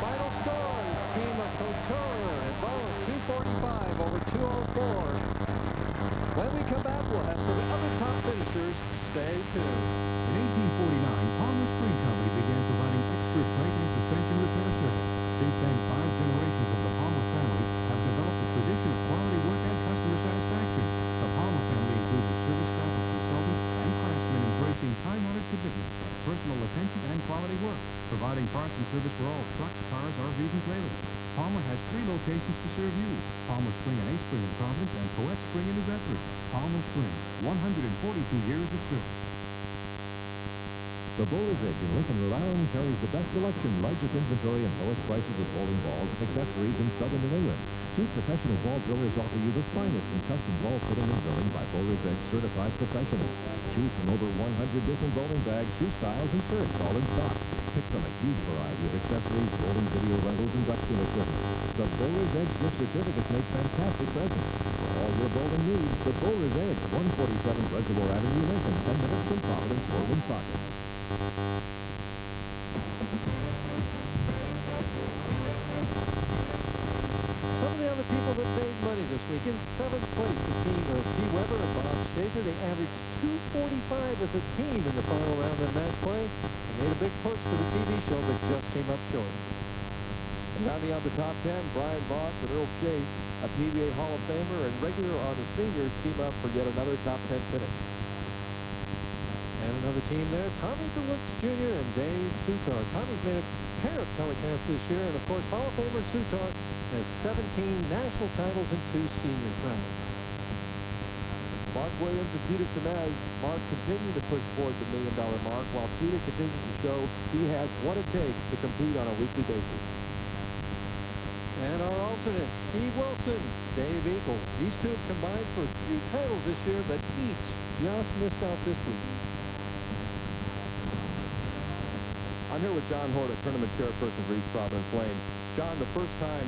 Final score, team of Couture and Bone, 245 over 204. When we come back, we'll have some other top finishers. Stay tuned. In 1849, Palmer Spring Company began providing expert brake and suspension repair service. Since then, 5 generations of the Palmer family have developed a tradition of quality work and customer satisfaction. The Palmer family includes a service staff of consultants and craftsmen embracing time-honored commitments like personal attention and quality work, providing parts and service for all trucks, cars, RVs, and trailers. Palmer has 3 locations to serve you: Palmer Spring and A Spring in Providence and Poet Spring in New Bedford. Palmer Spring, 142 years of service. The Bowler's Edge in Lincoln, Rhode Island carries the best selection, largest inventory, and lowest prices of bowling balls and accessories in southern New England. 2 professional ball drillers offer you the finest in custom ball fitting and drilling by Bowler's Edge certified professionals. Choose from over 100 different bowling bags, shoe styles, and shirts, all in stock. Pick from a huge variety of accessories, bowling video rentals, and ducking equipment. The Bowler's Edge gift certificates make fantastic presents. For all your bowling needs, the Bowler's Edge, 147 Reservoir Avenue, Lincoln, 10 minutes from Providence or Woonsocket. Some of the other people that made money this week. In 7th place, the team of P. Weber and Bob Stager. They averaged 245 as a team in the final round of match play and made a big push for the TV show that just came up short. And rounding out the top 10, Brian Voss and Earl Chase, a PBA Hall of Famer and regular on the seniors, team up for yet another top 10 finish. And another team there, Tommy DeWitz Jr. and Dave Sutar. Tommy's made a pair of telecasts this year, and of course, Hall of Famer Sutar has 17 national titles and 2 senior crowns. Mark Williams and Peter Semez. Mark continued to push forward the $1 million mark, while Peter continues to show he has what it takes to compete on a weekly basis. And our alternate, Steve Wilson, Dave Eagle. These two have combined for 3 titles this year, but each just missed out this week. I'm here with John Horta, tournament chairperson for East Providence Lane. John, the first time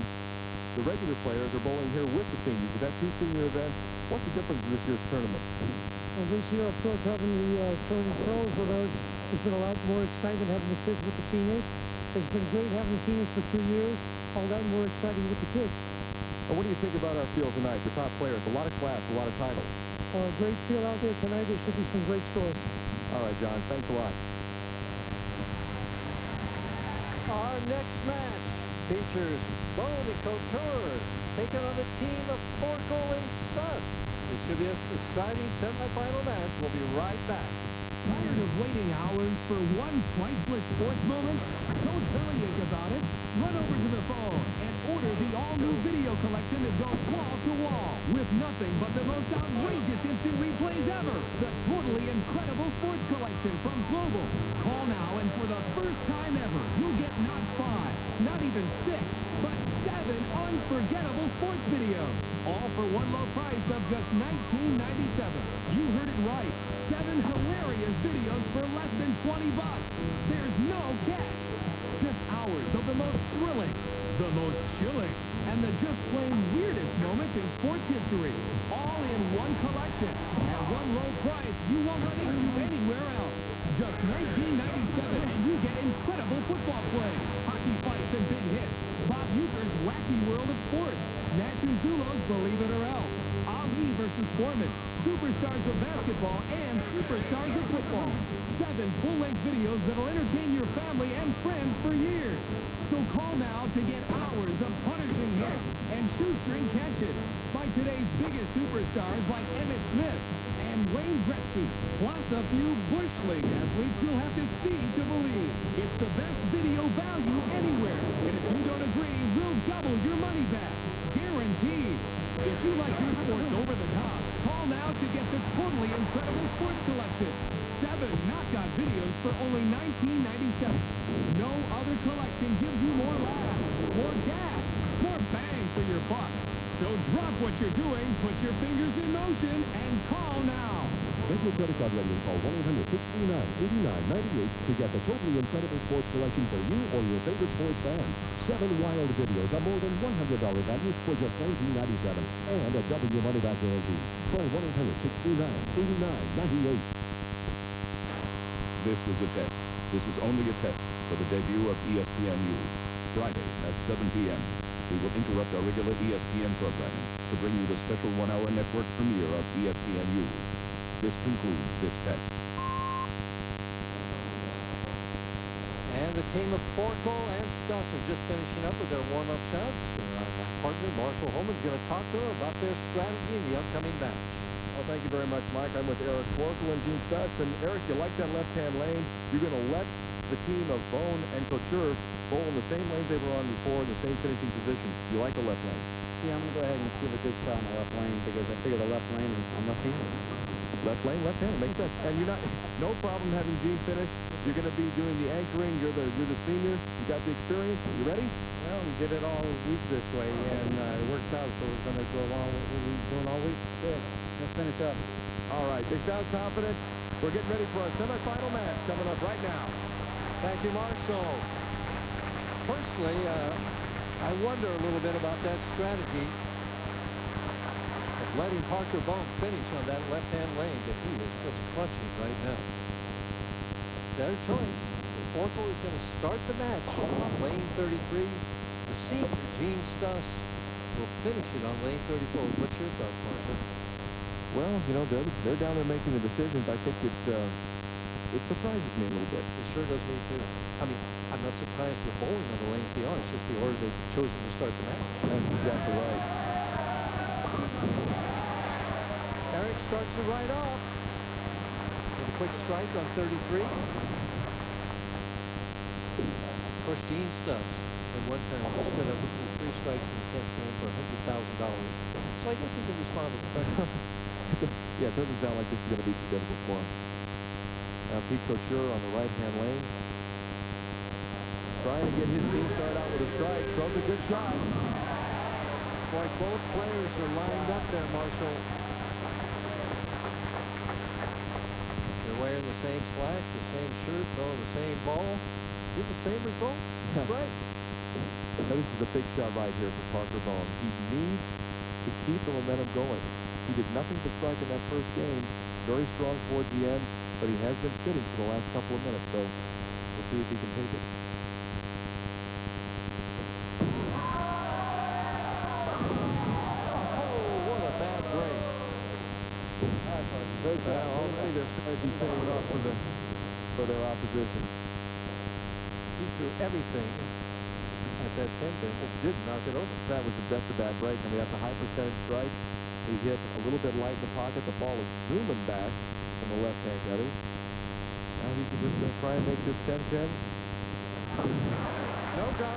the regular players are bowling here with the seniors. We've had 2 senior events. What's the difference in this year's tournament? Well, this year, of course, having the turning pros with us, there's been a lot more excitement having the kids with the seniors. It's been great having the seniors for 2 years. All that more exciting with the kids. And what do you think about our field tonight? The top players, a lot of class, a lot of titles. Great field out there tonight. There should be some great scores. All right, John. Thanks a lot. Our next match features Bone and Couture taking on the team of Forkel and Stuss. It should be an exciting semifinal match. We'll be right back. Tired of waiting hours for one priceless sports moment? Don't bellyache about it. Run over to the phone and order the all-new video collection that goes wall to wall with nothing but the most outrageous instant replays ever. The totally incredible sports collection from Global. Call now and for the first time ever, you'll get not 5, not even 6, but 7 unforgettable sports videos. All for one low price of just $19.97. You heard it right. 7 hilarious videos for less than $20. There's no catch. Just hours of the most thrilling, the most chilling, and the just plain weirdest moments in sports history. All in one collection. At one low price you won't run into anywhere else. Just $19.97 and you get incredible football play, hockey fights and big hits, Bob Ueckers' Wacky World of Sports, Nash and Zulo's Believe It or Else, Ali versus Foreman, Superstars of Basketball, and Superstars of Football. 7 full-length videos that'll entertain your family and friends for years. So call now to get hours of punishing hits and shoestring catches by today's biggest superstars like Emmitt Smith and Wayne Gretzky, plus a few Bush League athletes you'll have to see to believe. It's the best video value anywhere. And if you don't agree, we'll double your money back. Guaranteed. If you like your sports over the top, call now to get the totally incredible sports collection. 7 knockout videos for only $19.97. No other collection gives you more laughs, more gas, more bang for your buck. So drop what you're doing, put your fingers in motion, and call now. Get your credit card ready and call 1-800-639-8998 to get the totally incredible sports collection for you or your favorite sports fans. 7 wild videos of more than $100 value for just $19.97 and a double your money back guarantee. Call 1-800-639-8998. This is a test. This is only a test for the debut of ESPN News. Friday at 7 p.m. We will interrupt our regular ESPN programming to bring you the special 1-hour network premiere of ESPN News. This concludes this test. And the team of Forkel and Stuss are just finishing up with their warm-up shots. My partner, Marshall Holman's going to talk to them about their strategy in the upcoming match. Well, thank you very much, Mike. I'm with Eric Forkel and Gene Stuss. And Eric, you like that left-hand lane. You're going to let the team of Bone and Couture bowl in the same lanes they were on before, in the same finishing position. You like the left lane? Yeah, I'm going to go ahead and give a good shot in the left lane because I figure the left lane is on left-handed. Left lane, left-handed, makes sense. And you're not, no problem having Gene finish. You're going to be doing the anchoring. You're the senior. You got the experience. You ready? Well, we did it all week this way, and it worked out, so we're going to go along with what we've been doing all week. Good. Let's finish up. All right, they sound confident. We're getting ready for our semifinal match coming up right now. Thank you, Marshall. Personally, I wonder a little bit about that strategy of letting Parker Bone finish on that left-hand lane, but he is just clutching right now. Their choice. Forkel is going to start the match on lane 33. The senior, Gene Stuss, will finish it on lane 34. What's your thoughts, Marshall? Well, you know, they're down there making the decisions. I think it surprises me a little bit. It sure does me too. I mean, I'm not surprised they're bowling on the lanes they are. It's just the order they've chosen to start the match. That's exactly right. Eric starts it right off. With a quick strike on 33. Of course, Gene Stuss at one time stood up with 3 strikes in the second inning for $100,000. So I guess he can respond with pressure. Yeah, it doesn't sound like this is going to be too difficult for him. Now Pete Couture on the right-hand lane. Trying to get his team started out with a strike. Throws a good shot. Boy, both players are lined up there, Marshall. They're wearing the same slacks, the same shirt, throwing the same ball. Get the same results. That's right. Now, this is a big shot right here for Parker Bone. He needs to keep the momentum going. He did nothing but strike in that first game. Very strong towards the end, but he has been sitting for the last couple of minutes, so we'll see if he can take it. Already they're starting to be paying off for their opposition. He threw everything at that 10 pin, but did knock it over. That's a bad break. I mean, that's a high percentage strike. He hit a little bit light in the pocket. The ball is zooming back from the left-hand gutter. Now he's just going to try and make this 10-10. No go.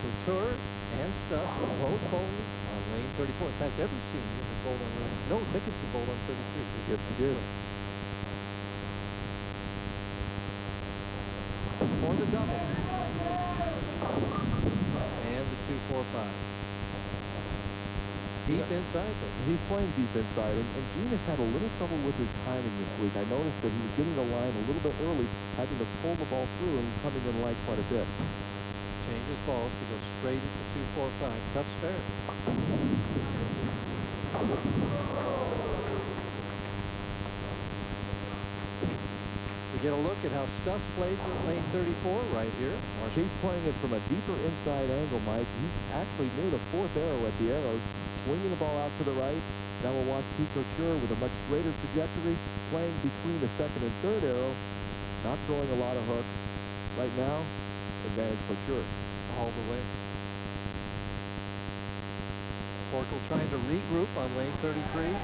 Couture and Stuff both bowling on lane 34. In fact, every senior has bowled on lane. No, Dickinson bowled on 33. Yes, he did. For the double. And the 2-4-5. Deep inside. He's playing deep inside, and Gene has had a little trouble with his timing this week. I noticed that he was getting the line a little bit early, having to pull the ball through, and coming in light quite a bit. Changes balls to go straight into 2-4-5. Tough spare. We get a look at how Stuff's played with lane 34 right here. He's playing it from a deeper inside angle, Mike. He's actually near the fourth arrow at the arrows, swinging the ball out to the right. Now we'll watch Pete Couture with a much greater trajectory, playing between the second and third arrow, not throwing a lot of hooks. Right now, advantage Couture. All the way. Forkel trying to regroup on lane 33.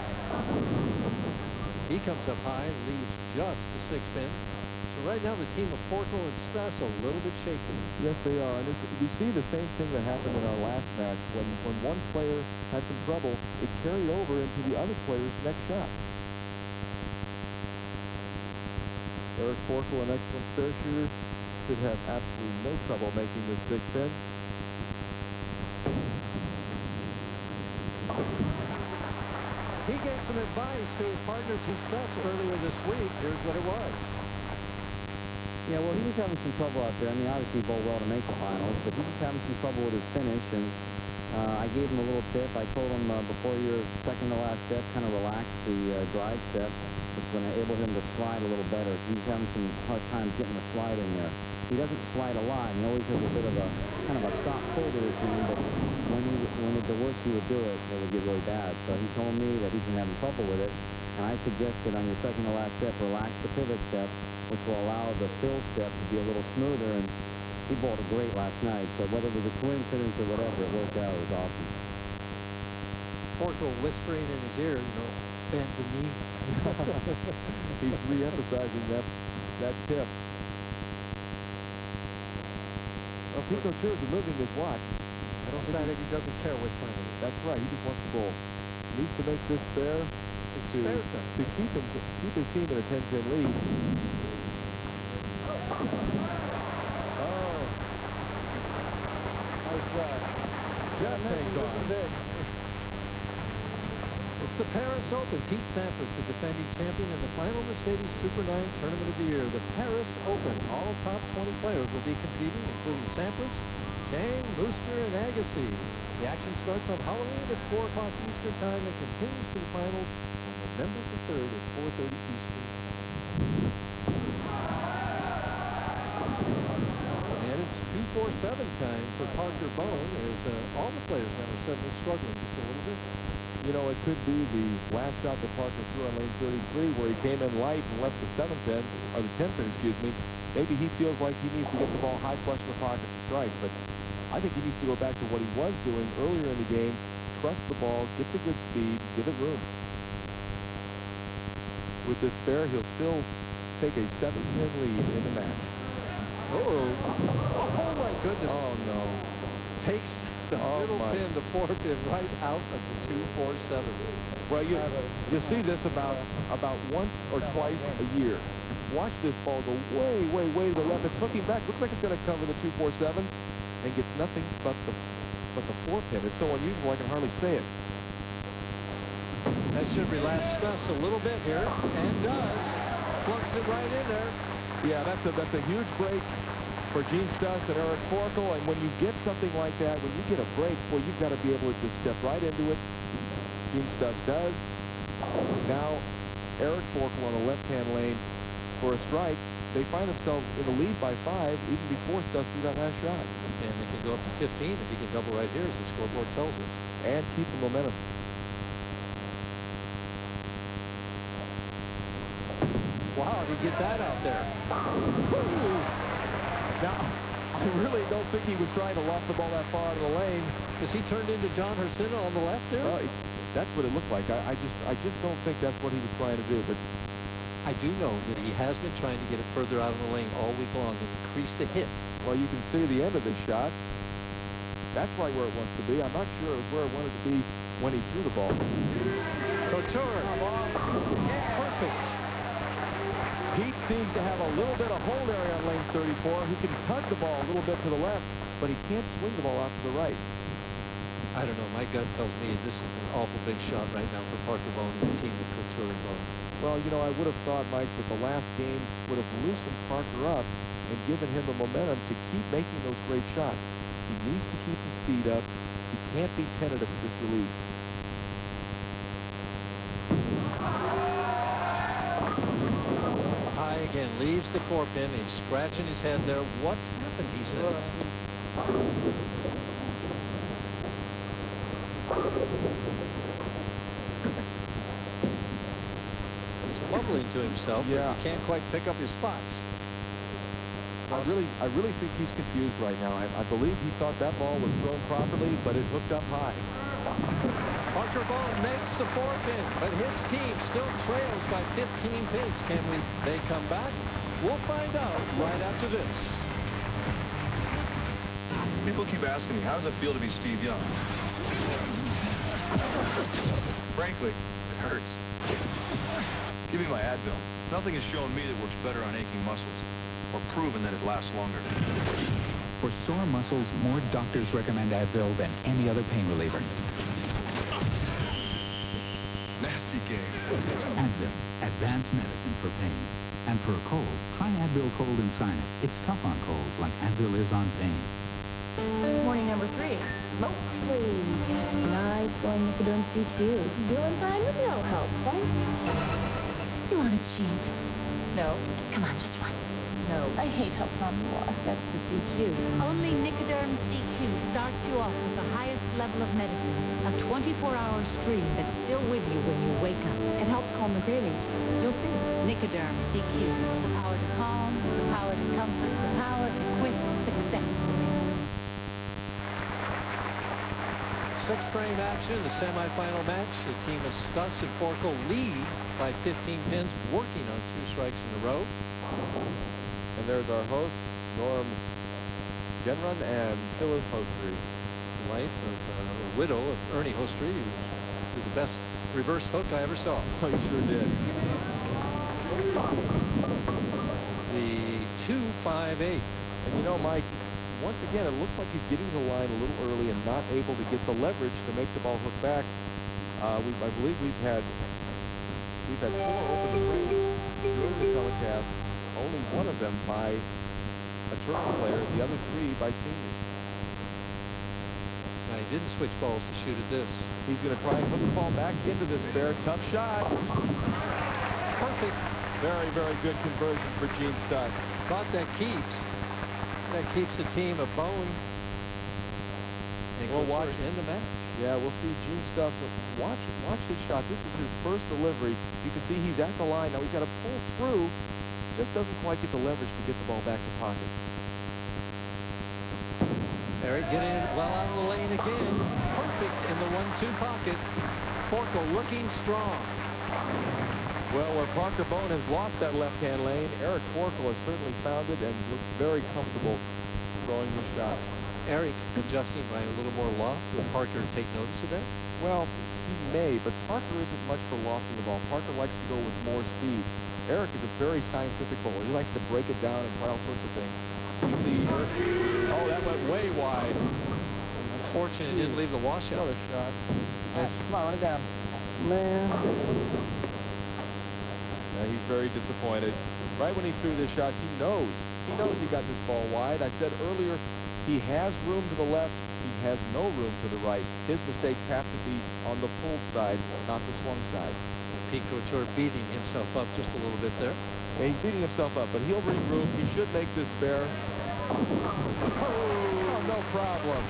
He comes up high, leaves just the 6-pin. So right now the team of Forkel and Stuss a little bit shaky. Yes, they are. And we see the same thing that happened in our last match. When one player had some trouble, it carried over into the other player's next shot. Eric Forkel, an excellent spare shooter, should have absolutely no trouble making this 6-pin. He gave some advice to his partner, T. Stuss, earlier this week. Here's what it was. Yeah, well, he was having some trouble out there. I mean, obviously he bowled well to make the finals, but he was having some trouble with his finish, and I gave him a little tip. I told him before your second to last step, kind of relax the drive step, which is going to enable him to slide a little better. He's having some hard time getting the slide in there. He doesn't slide a lot. He always has a bit of a kind of a stop pull to his hand, but when the worst he would do it, it would get really bad. So he told me that he's been having trouble with it, and I suggested on your second to last step, relax the pivot step, which will allow the fill step to be a little smoother, and he bowled it great last night. So whether it was a coincidence or whatever, it worked out. It was awesome. Forkel whispering in his ear, you know, bend the knee. He's re-emphasizing that tip. Well, Pete Couture is moving his watch. I don't think he doesn't care which time it is. That's right. He just wants to bowl. He needs to make this fair to keep his team in a 10-pin lead. Oh. Nice shot. Just hangs on. It's the Paris Open. Pete Sampras, the defending champion in the final Mercedes Super 9 Tournament of the Year. The Paris Open. All top 20 players will be competing, including Sampras, Kang, Mooster, and Agassi. The action starts on Halloween at 4 o'clock Eastern Time and continues to the finals on November the 3rd at 4:30 Eastern. And it's 2-4-7 time for Parker Bone as all the players now are suddenly struggling just a little bit. You know, it could be the last shot that Parker threw on lane 33 where he came in light and left the 7-pin, or the 10-pin, excuse me. Maybe he feels like he needs to get the ball high flush in the pocket to strike, but I think he needs to go back to what he was doing earlier in the game, trust the ball, get the good speed, give it room. With this spare, he'll still take a 7-pin lead in the match. Oh my goodness. Oh, no. Takes the middle pin, the 4-pin, right out of the 2-4-7. Well, you see this about once or twice a year. Watch this ball go way, way, way to the left. It's hooking back. Looks like it's going to cover the 2-4-7 and gets nothing but the 4-pin. It's so unusual I can hardly say it. That should relax Stuss a little bit here, and does. Plunks it right in there. Yeah, that's a huge break for Gene Stuss and Eric Forkel. And when you get something like that, when you get a break, boy, you've got to be able to just step right into it. Gene Stuss does. Now, Eric Forkel on the left-hand lane for a strike. They find themselves in the lead by 5 even before Stuss threw that last shot. And they can go up to 15 if he can double right here, as the scoreboard tells us. And keep the momentum. Wow, did he get that out there? Now, I really don't think he was trying to loft the ball that far out of the lane. Because he turned into John Hercina on the left there? Well, that's what it looked like. I just don't think that's what he was trying to do. But I do know that he has been trying to get it further out of the lane all week long and increase the hit. Well, you can see the end of this shot. That's right where it wants to be. I'm not sure it was where it wanted to be when he threw the ball. Couture. Perfect. Pete seems to have a little bit of hold area on lane 34. He can tug the ball a little bit to the left, but he can't swing the ball out to the right. I don't know. My gut tells me this is an awful big shot right now for Parker Bone and the team with Couture involved. Well, you know, I would have thought, Mike, that the last game would have loosened Parker up and given him the momentum to keep making those great shots. He needs to keep the speed up. He can't be tentative with this release. High again, leaves the corp in. He's scratching his head there. What's happened, he says. He's mumbling to himself. Yeah. He can't quite pick up his spots. I really think he's confused right now. I believe he thought that ball was thrown properly, but it hooked up high. Parker Bone makes the 4-pin, but his team still trails by 15 pins. Can they come back? We'll find out right after this. People keep asking me, how does it feel to be Steve Young? Frankly, it hurts. Give me my Advil. Nothing has shown me that works better on aching muscles, or proven that it lasts longer. For sore muscles, more doctors recommend Advil than any other pain reliever. Nasty game. Advil, advanced medicine for pain. And for a cold, try Advil Cold and Sinus. It's tough on colds like Advil is on pain. Morning number 3. Smoke free. Nice going Nicoderm CQ. Doing fine with no help, thanks. You want to cheat? No. Come on, just one. No. I hate help from war. That's the CQ. Only Nicoderm CQ starts you off with the highest level of medicine. A 24-hour stream that's still with you when you wake up. It helps calm the cravings. You'll see. Nicoderm CQ. The power to calm, the power to comfort, the power to quit successfully. Sixth frame action, the semifinal match. The team of Stuss and Forkel lead by 15 pins, working on 2 strikes in a row. And there's our host, Norm Genrun and Phyllis Hostry. Wife of, widow of Ernie Hostry, who was the best reverse hook I ever saw. Oh, you sure did. The 2-5-8. And you know, Mike, once again, it looks like he's getting to the line a little early and not able to get the leverage to make the ball hook back. I believe we've had 4 open frames during the telecast. Only one of them by a tournament player, the other 3 by seniors. Now, he didn't switch balls to shoot at this. He's going to try and hook the ball back into this spare. Tough shot. Perfect. Very, very good conversion for Gene Stuss. Thought that keeps. That keeps the team of Bone. And we'll watch in the match. Yeah, we'll see Gene Stuss. Watch his shot. This is his first delivery. You can see he's at the line. Now he's got to pull through. Just doesn't quite get the leverage to get the ball back to pocket. Eric getting it well out of the lane again. Perfect in the 1-2 pocket. Forkel looking strong. Well, where Parker Bone has lost that left-hand lane, Eric Forkel has certainly found it and looks very comfortable throwing his shots. Eric adjusting by a little more loft. Will Parker take notice of that? Well, he may, but Parker isn't much for lofting the ball. Parker likes to go with more speed. Eric is a very scientific bowler. He likes to break it down and try all sorts of things. You see, oh, that went way wide. Unfortunately, it didn't leave the washout. Another shot. Come on, run it down. Man. Now he's very disappointed. Right when he threw this shot, he knows he got this ball wide. I said earlier, he has room to the left. He has no room to the right. His mistakes have to be on the pulled side, not the swung side. Pete Couture beating himself up just a little bit there. Yeah, he's beating himself up, but he'll regroup. He should make this spare. Oh, no problem.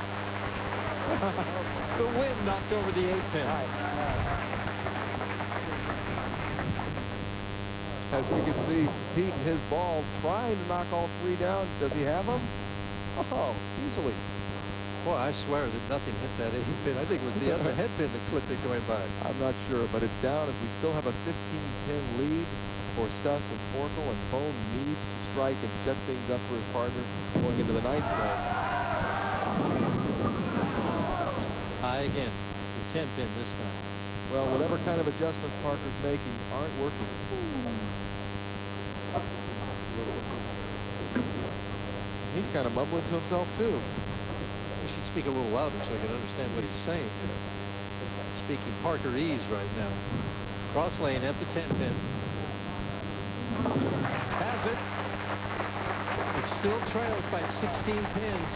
The wind knocked over the 8-pin. As we can see, Pete and his ball trying to knock all three down. Does he have them? Oh, easily. Boy, I swear that nothing hit that 8-pin. I think it was the other head pin that clipped it going by. I'm not sure, but it's down as we still have a 15-pin lead for Stuss and Forkel, and Bone needs to strike and set things up for his partner going into the 9th frame. High again. The 10-pin this time. Well, whatever kind of adjustments Parker's making aren't working. He's kind of mumbling to himself, too. We should speak a little louder so I can understand what he's saying. Speaking Parkerese right now. Cross lane at the 10-pin. Has it. It still trails by 16 pins.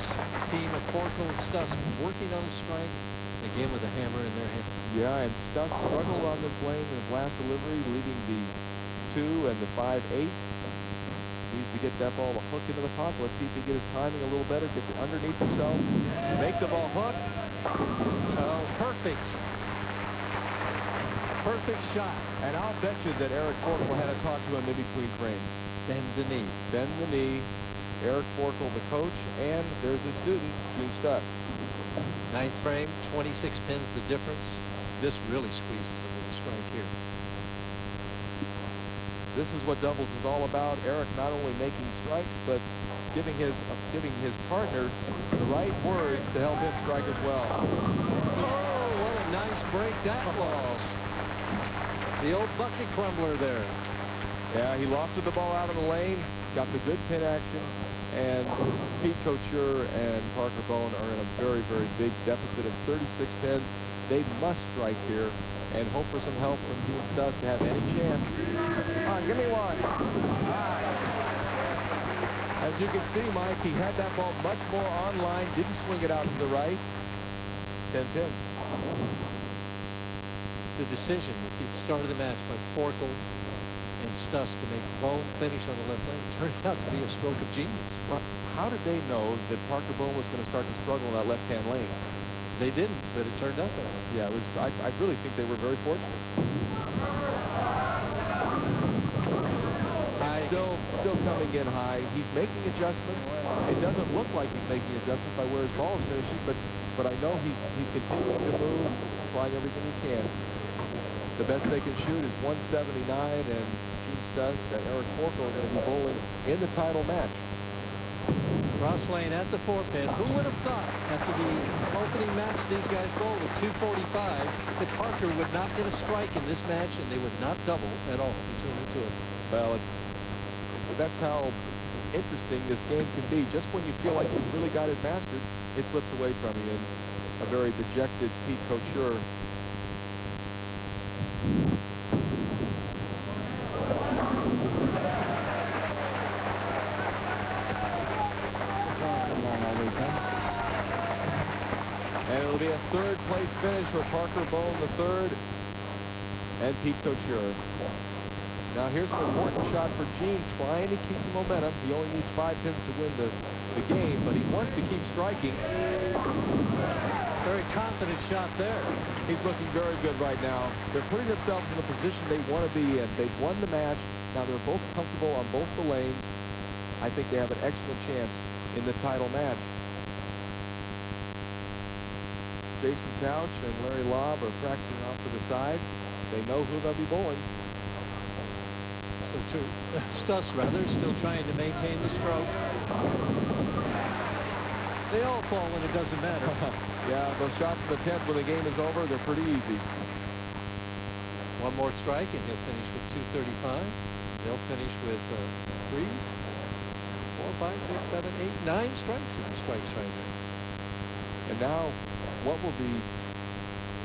Team of Forkel and Stuss working on a strike. Again with a hammer in their hand. Yeah, and Stuss struggled on this lane in his last delivery, leaving the 2 and the 5-8. Needs to get that ball to hook into the pot. Let's see if he can get his timing a little better, get it underneath himself, make the ball hook. Oh, perfect. Perfect shot. And I'll bet you that Eric Forkel had a talk to him in between frames. Bend the knee. Bend the knee. Eric Forkel, the coach, and there's the student, Gene Stuss. 9th frame, 26 pins the difference. This really squeezes him with a strike here. This is what doubles is all about. Eric not only making strikes, but giving his partner the right words to help him strike as well. Oh, what a nice break that was. The old bucket crumbler there. Yeah, he lofted the ball out of the lane, got the good pin action, and Pete Couture and Parker Bone are in a very, very big deficit of 36 pins. They must strike here and hope for some help from Gene Stuss to have any chance. Come on, give me one. As you can see, Mike, he had that ball much more online, didn't swing it out to the right. 10 pins. The decision at the start of the match by Forkel and Stuss to make Bone finish on the left lane turned out to be a stroke of genius. Well, how did they know that Parker Bone was going to start to struggle in that left-hand lane? They didn't, but it turned out that way. Yeah, it was. I really think they were very fortunate. Still coming in high. He's making adjustments. It doesn't look like he's making adjustments by where his ball is finishing, but I know he's continuing to move, trying everything he can. The best they can shoot is 179, and Gene Stuss and Eric Forkel are going to be bowling in the title match. Cross lane at the 4-pin. Who would have thought after the opening match these guys bowled at 245 that Parker would not get a strike in this match and they would not double at all between the two of them? Well, that's how interesting this game can be. Just when you feel like you've really got it mastered, it slips away from you. And a very dejected Pete Couture. And it'll be a third-place finish for Parker Bone III and Pete Couture. Now here's an important shot for Gene, trying to keep the momentum. He only needs 5 pins to win the game, but he wants to keep striking. Very confident shot there. He's looking very good right now. They're putting themselves in the position they want to be in. They've won the match. Now they're both comfortable on both the lanes. I think they have an excellent chance in the title match. Jason Couch and Larry Lobb are practicing off to the side. They know who they'll be bowling. Stuss, rather, still trying to maintain the stroke. They all fall and it doesn't matter. Yeah, those shots in the 10th when the game is over, they're pretty easy. One more strike and he'll finish with 235. They'll finish with 3, 4, 5, 6, 7, 8, 9 strikes in the strikes right now. And now, what will the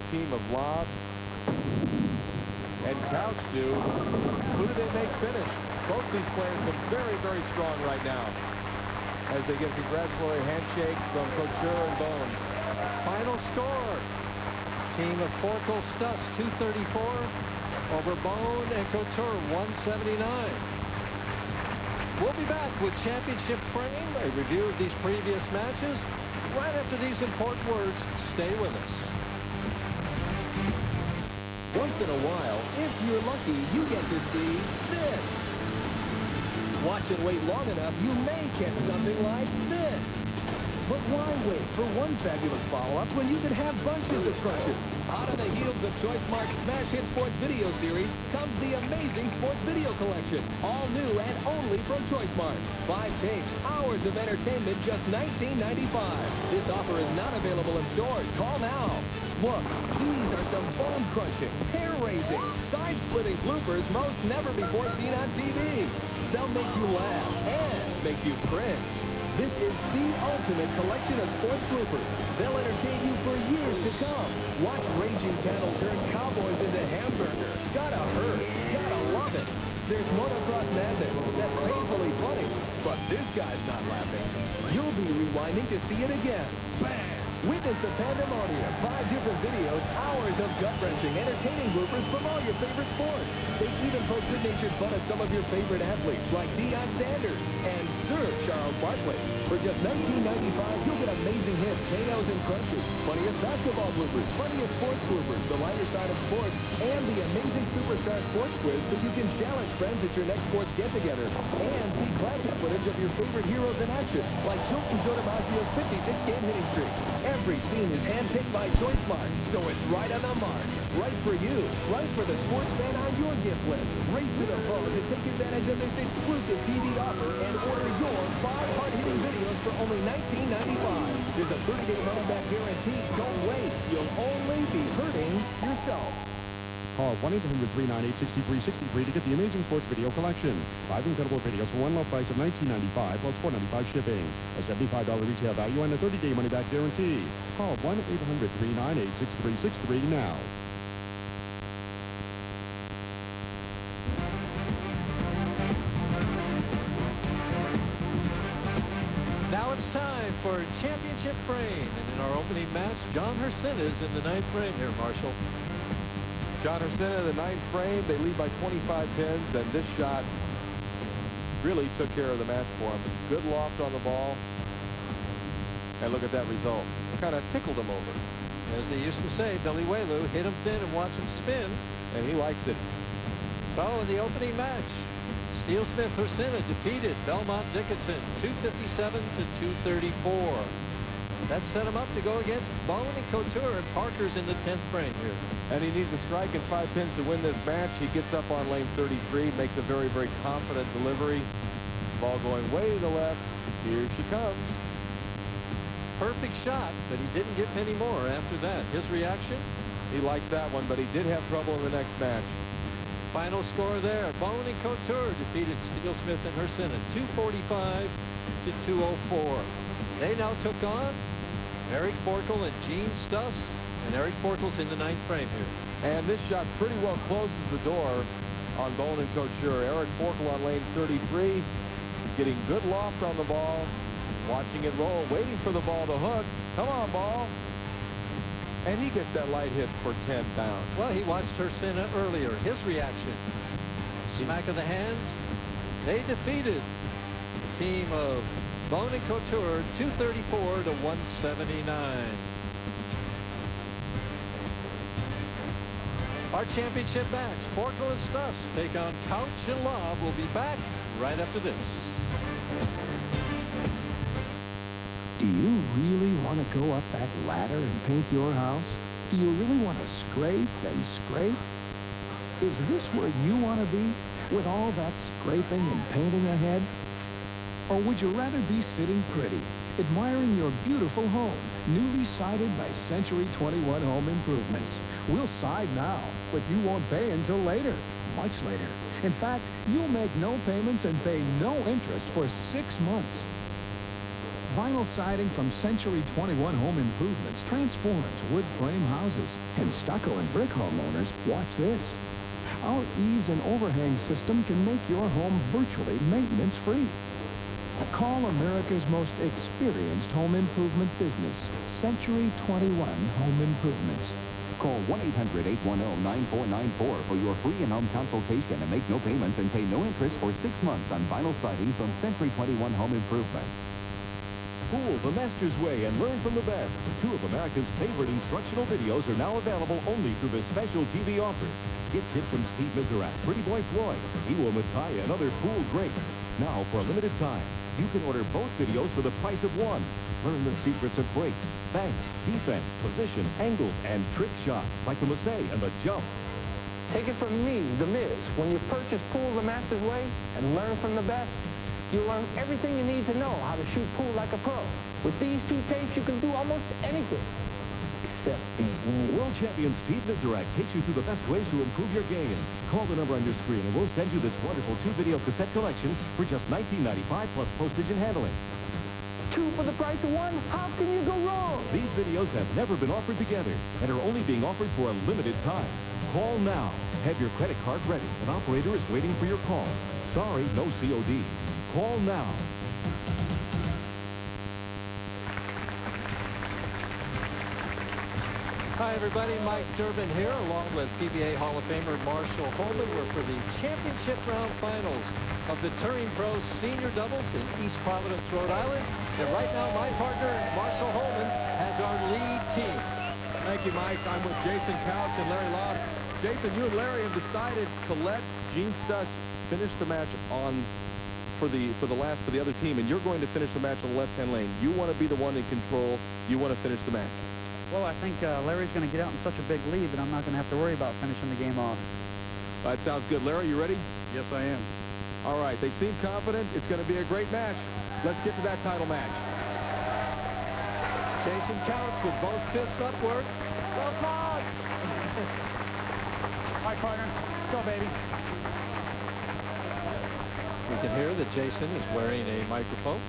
team of Lobb and Couch do. Who do they make finish? Both these players look very, very strong right now as they get congratulatory handshakes from Couture and Bone. Final score. Team of Forkel Stuss 234 over Bone and Couture 179. We'll be back with Championship Frame, a review of these previous matches, right after these important words. Stay with us. Once in a while, if you're lucky, you get to see this. Watch and wait long enough, you may catch something like this. But why wait for one fabulous follow-up when you could have bunches of crunches? Hot on the heels of Choice Mark's Smash Hit Sports Video Series comes the amazing Sports Video Collection. All new and only from Choice Mark. 5 tapes, hours of entertainment, just $19.95. This offer is not available in stores. Call now. Look, these are some bone-crunching, hair-raising, side-splitting bloopers most never before seen on TV. They'll make you laugh and make you cringe. This is the ultimate collection of sports bloopers. They'll entertain you for years to come. Watch raging cattle turn cowboys into hamburger. Gotta hurt. Gotta love it. There's motocross madness. That's painfully funny. But this guy's not laughing. You'll be rewinding to see it again. Bam! Witness the pandemonium. 5 different videos, hours of gut-wrenching, entertaining bloopers from all your favorite sports. They even poke good-natured fun at some of your favorite athletes, like Deion Sanders and Sir Charles Barkley. For just $19.95, you'll get amazing hits, KOs, and crunches, funniest basketball bloopers, funniest sports bloopers, the lighter side of sports, and the amazing Superstar Sports Quiz so you can challenge friends at your next sports get-together. And see classic footage of your favorite heroes in action, like Jolton Joe DiMaggio's 56-game hitting streak. Every scene is handpicked by Choice Mark, so it's right on the mark. Right for you, right for the sports fan on your gift list. Race to the phone to take advantage of this exclusive TV offer and order your 5 hard-hitting videos for only $19.95. There's a 30-day money-back guarantee. Don't wait. You'll only be hurting yourself. Call 1-800-398-6363 to get the amazing sports video collection. 5 incredible videos for one low price of $19.95 plus $4.95 shipping. A $75 retail value and a 30-day money-back guarantee. Call 1-800-398-6363 now. Now it's time for Championship Frame. And in our opening match, John Hersin is in the 9th frame here, Marshall. John Hersin in the 9th frame. They lead by 25 pins, and this shot really took care of the match for him. Good loft on the ball. And look at that result. Kind of tickled him over. As they used to say, Billy Whaley, hit him thin and watch him spin. And he likes it. So in the opening match, Steel Smith Hersin defeated Belmont Dickinson 257 to 234. That set him up to go against Bone and Couture, and Parker's in the 10th frame here. And he needs to strike in 5 pins to win this match. He gets up on lane 33, makes a very, very confident delivery. Ball going way to the left. Here she comes. Perfect shot, but he didn't get many more after that. His reaction? He likes that one, but he did have trouble in the next match. Final score there. Bone and Couture defeated Steel Smith and Hersin at 245 to 204. They now took on Eric Forkel and Gene Stuss, and Eric Forkel's in the 9th frame here. And this shot pretty well closes the door on Bone and Couture. Eric Forkel on lane 33, getting good loft on the ball, watching it roll, waiting for the ball to hook. Come on, ball. And he gets that light hit for 10 pounds. Well, he watched Hersin earlier. His reaction. Smack of the hands. They defeated the team of Bone and Couture 234 to 179. Our championship match, Forkel and Stuss take on Couch and Love. We'll be back right after this. Do you really want to go up that ladder and paint your house? Do you really want to scrape and scrape? Is this where you want to be, with all that scraping and painting ahead? Or would you rather be sitting pretty, admiring your beautiful home, newly sided by Century 21 Home Improvements? We'll side now, but you won't pay until later, much later. In fact, you'll make no payments and pay no interest for 6 months. Vinyl siding from Century 21 Home Improvements transforms wood frame houses. And stucco and brick homeowners, watch this. our eaves and overhang system can make your home virtually maintenance-free. Call America's most experienced home improvement business, Century 21 Home Improvements. Call 1-800-810-9494 for your free in-home consultation and make no payments and pay no interest for 6 months on vinyl siding from Century 21 Home Improvements. Pool the Master's Way and learn from the best. 2 of America's favorite instructional videos are now available only through this special TV offer. Get tips from Steve Miserak, Pretty Boy Floyd, Iwo Mataya, and other pool greats. Now, for a limited time, you can order both videos for the price of one. Learn the secrets of breaks, banks, defense, position, angles, and trick shots like the Massey and the jump. Take it from me, The Miz. When you purchase Pool the Master's Way and learn from the best, you learn everything you need to know how to shoot pool like a pro. With these 2 tapes, you can do almost anything except beat me. World champion Steve Miserak takes you through the best ways to improve your game. Call the number on your screen and we'll send you this wonderful 2-video cassette collection for just $19.95 plus postage and handling. 2 for the price of 1? How can you go wrong? These videos have never been offered together and are only being offered for a limited time. Call now. Have your credit card ready. An operator is waiting for your call. Sorry, no COD. Call now. Hi, everybody. Mike Durbin here, along with PBA Hall of Famer Marshall Holman. We're for the championship round finals of the Touring Pro Senior Doubles in East Providence, Rhode Island. And right now, my partner, Marshall Holman, has our lead team. Thank you, Mike. I'm with Jason Couch and Larry Lobb. Jason, you and Larry have decided to let Gene Stuss finish the match for the other team, and you're going to finish the match on the left-hand lane. You want to be the one in control. You want to finish the match. Well, I think Larry's going to get out in such a big lead that I'm not going to have to worry about finishing the game off. That sounds good. Larry, you ready? Yes, I am. All right. They seem confident. It's going to be a great match. Let's get to that title match. Jason Couch with both fists upward. Go, Claude! Hi, partner. Go, baby. We can hear that Jason is wearing a microphone.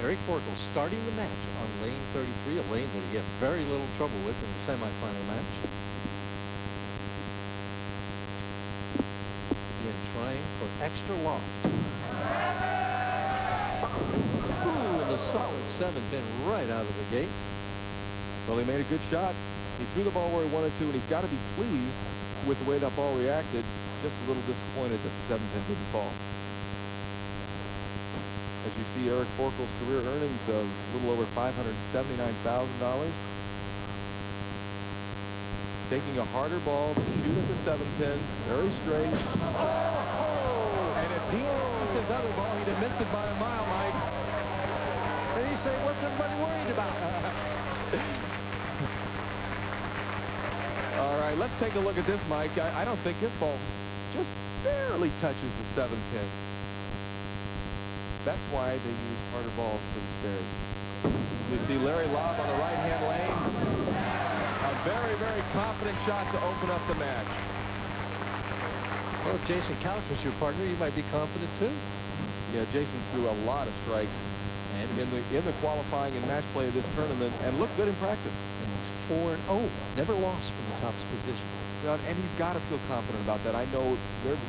Eric Forkel starting the match on lane 33, a lane that he had very little trouble with in the semifinal match. Again, trying for extra loft. Ooh, and a solid 7-pin right out of the gate. Well, he made a good shot. He threw the ball where he wanted to, and he's got to be pleased with the way that ball reacted. Just a little disappointed that the 7-pin didn't fall. As you see, Eric Forkel's career earnings of a little over $579,000. Taking a harder ball to shoot at the 7-pin, very straight. Oh! And if he missed his other ball, he'd have missed it by a mile, Mike. And you say, what's everybody worried about? All right, let's take a look at this, Mike. I don't think his ball just barely touches the 7-pin. That's why they use harder balls for the spares. We see Larry Lobb on the right-hand lane. A very, very confident shot to open up the match. Well, if Jason Couch was your partner, you might be confident too. Yeah, Jason threw a lot of strikes and in the qualifying and match play of this tournament and looked good in practice. And it's 4-0. Never lost from the tops position. Well, and he's got to feel confident about that. I know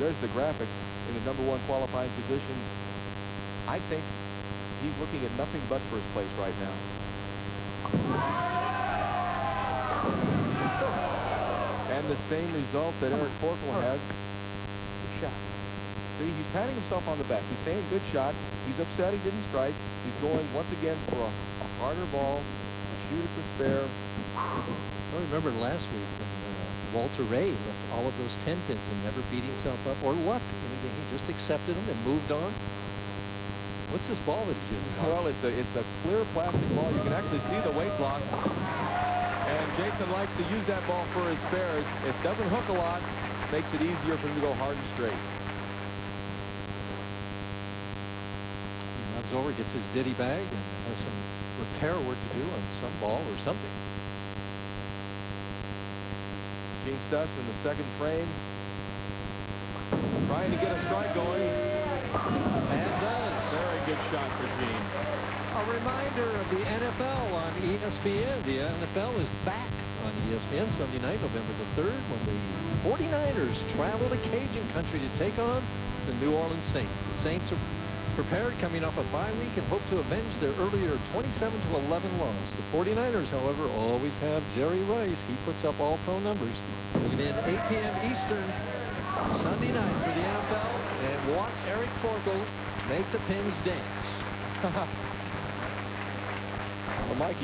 there's the graphic in the #1 qualifying position. I think he's looking at nothing but first place right now. And the same result that Eric Forkel has. Good shot. See, he's patting himself on the back. He's saying good shot. He's upset he didn't strike. He's going once again for a harder ball to shoot at the spare. I remember last week when Walter Ray left all of those 10 pins and never beat himself up or luck. Anything. He just accepted them and moved on. What's this ball that he's using? Well, it's a clear plastic ball. You can actually see the weight block. And Jason likes to use that ball for his spares. It doesn't hook a lot. Makes it easier for him to go hard and straight. He runs over, gets his ditty bag, and has some repair work to do on some ball or something. Gene Stuss in the second frame. Trying to get a strike going. And does. Very good shot for Gene. A reminder of the NFL on ESPN. The NFL is back on ESPN Sunday night, November the 3rd, when the 49ers travel to Cajun country to take on the New Orleans Saints. The Saints are prepared coming off a bye week and hope to avenge their earlier 27-11 loss. The 49ers, however, always have Jerry Rice. He puts up all pro numbers. Tune in 8 p.m. Eastern Sunday night for the NFL and watch Eric Forkel make the pins dance. Well, Mike,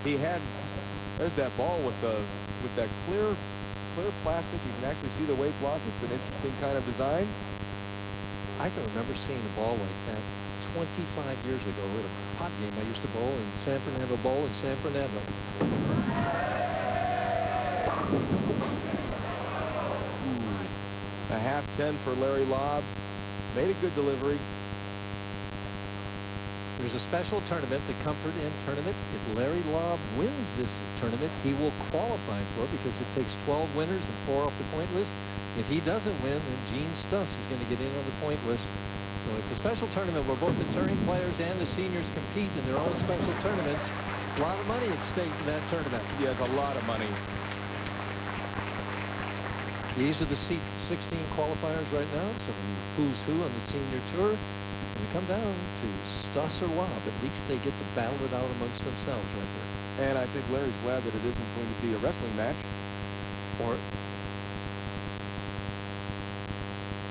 he had, there's that ball with that clear plastic. You can actually see the weight block. It's an interesting kind of design. I can remember seeing a ball like that 25 years ago at a pot game I used to bowl in San Fernando Bowl in San Fernando. A half 10 for Larry Lobb. Made a good delivery. There's a special tournament, the Comfort Inn Tournament. If Larry Lobb wins this tournament, he will qualify for it because it takes 12 winners and 4 off the point list. If he doesn't win, then Gene Stuss is going to get in on the point list. So it's a special tournament where both the touring players and the seniors compete in their own special tournaments. A lot of money at stake in that tournament. Yes, a lot of money. These are the 16 qualifiers right now. So the who's who on the senior tour. When they come down to Stuss or Lobb, at least they get to battle it out amongst themselves right there. And I think Larry's glad that it isn't going to be a wrestling match. Or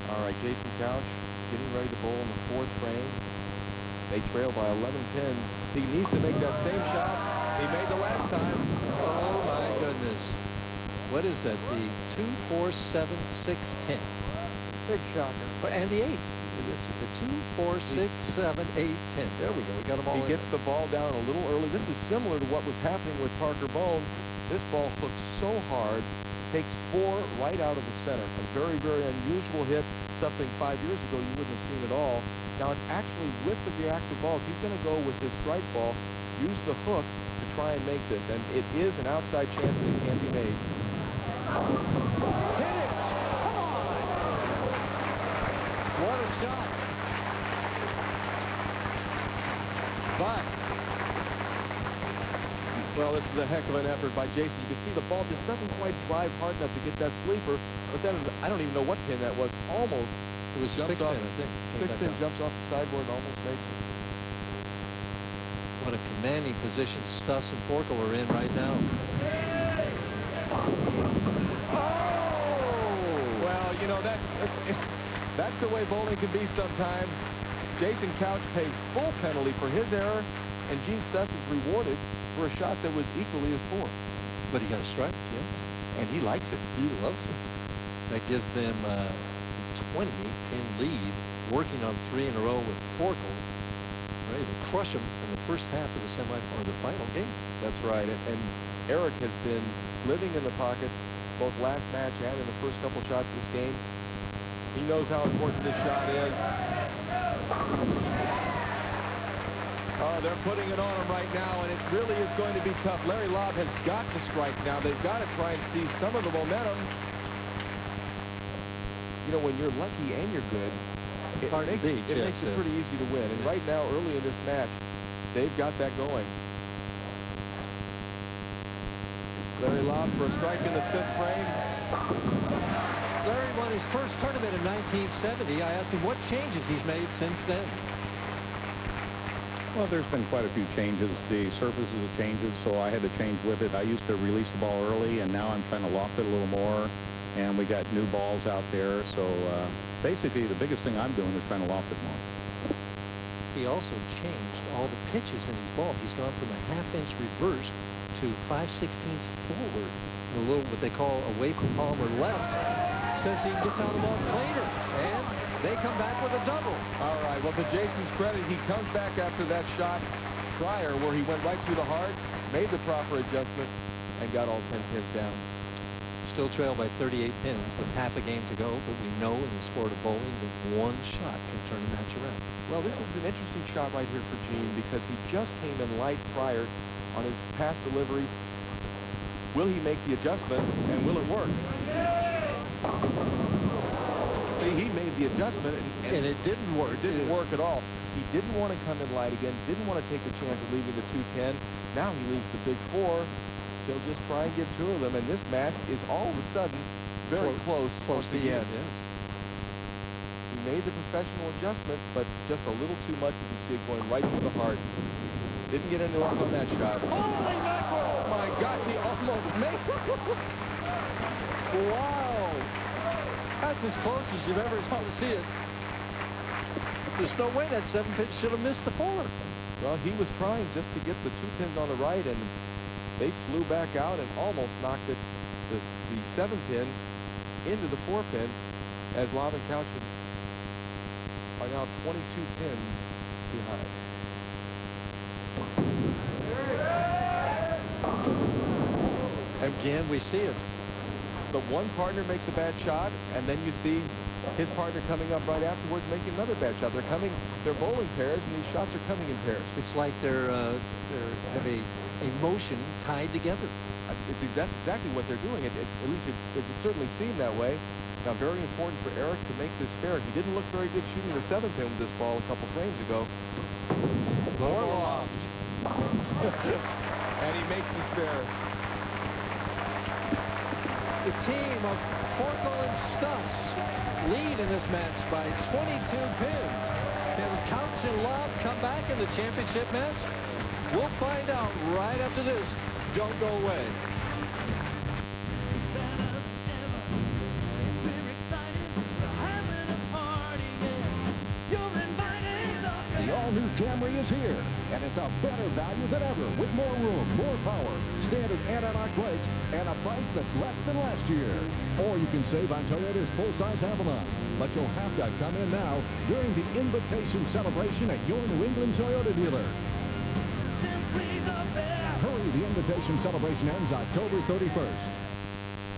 all right, Jason Couch getting ready to bowl in the 4th frame. They trail by 11 pins. He needs to make that same shot he made the last time. Oh, my goodness. What is that? The 2, 4, 7, 6, 10. Big shocker. And the 8. It's the 2, 4, 6, 7, 8, 10. There we go. We got them all He gets the ball down a little early. This is similar to what was happening with Parker Bone. This ball hooks so hard. Takes 4 right out of the center. A very, very unusual hit. Something 5 years ago you wouldn't have seen at all. Now it's actually with the reactive balls. He's going to go with his strike ball, use the hook to try and make this. And it is an outside chance that it can be made. Hit it! Come on! What a shot. But well, this is a heck of an effort by Jason. You can see the ball just doesn't quite drive hard enough to get that sleeper. But then, I don't even know what pin that was. Almost. It was 6 pin, I think. 6 pin jumps off the sideboard and almost makes it. What a commanding position Stuss and Forkel are in right now. Oh! Well, you know, that's the way bowling can be sometimes. Jason Couch pays full penalty for his error, and Gene Stuss is rewarded for a shot that was equally as poor. But he got a strike, yes. And he likes it. He loves it. That gives them a 28-pin lead, working on 3 in a row with Forkel, ready to crush him in the first half of the or the final game. That's right. And Eric has been living in the pocket both last match and in the first couple shots of this game. He knows how important this shot is. Oh, they're putting it on him right now, and it really is going to be tough. Larry Lobb has got to strike now. They've got to try and seize some of the momentum. You know, when you're lucky and you're good, it makes it pretty easy to win. And right now, early in this match, they've got that going. Larry Lobb for a strike in the 5th frame. Larry won his first tournament in 1970. I asked him what changes he's made since then. Well, there's been quite a few changes. The surfaces have changed, so I had to change with it. I used to release the ball early, and now I'm trying to loft it a little more. And we got new balls out there, so basically the biggest thing I'm doing is trying to loft it more. He also changed all the pitches in his ball. He's gone from a half-inch reverse to 5/16 forward. A little what they call away from Palmer left. Says he gets out the ball cleaner, and they come back with a double. All right, well, to Jason's credit, he comes back after that shot prior where he went right through the heart, made the proper adjustment, and got all 10 pins down. Still trail by 38 pins with half a game to go, but we know in the sport of bowling that one shot can turn a match around. Well, this is an interesting shot right here for Gene because he just came in light prior on his pass delivery. Will he make the adjustment, and will it work? See, he made the adjustment, and it didn't work. It didn't work at all. He didn't want to come in light again, didn't want to take the chance of leaving the 210. Now he leaves the big 4. He'll just try and get two of them, and this match is all of a sudden very close to the end. Yes. He made the professional adjustment, but just a little too much. You can see it going right to the heart. Didn't get any luck on that shot. Holy mackerel! Oh my gosh, he almost makes it. Wow. That's as close as you've ever thought to see it. There's no way that 7-pin should have missed the 4. Well, he was trying just to get the 2 pins on the right, and they flew back out and almost knocked it, the 7-pin into the 4-pin, as Love and Couch are now 22 pins behind. Again, we see it. The one partner makes a bad shot, and then you see his partner coming up right afterwards making another bad shot. They're bowling pairs, and these shots are coming in pairs. It's like they have a motion tied together. That's exactly what they're doing. At least it certainly seemed that way. Now, very important for Eric to make this spare. He didn't look very good shooting the 7-pin with this ball a couple frames ago. More loft. And he makes the spare. The team of Forkel and Stuss lead in this match by 22 pins. Can Couch and Love come back in the championship match? We'll find out right after this. Don't go away. The all-new Camry is here, and it's a better value than ever with more room, more power, standard anti-lock brakes, and a price that's less than last year. Or you can save on Toyota's full-size Avalon, but you'll have to come in now during the invitation celebration at your New England Toyota dealer. Hurry, the invitation celebration ends October 31st.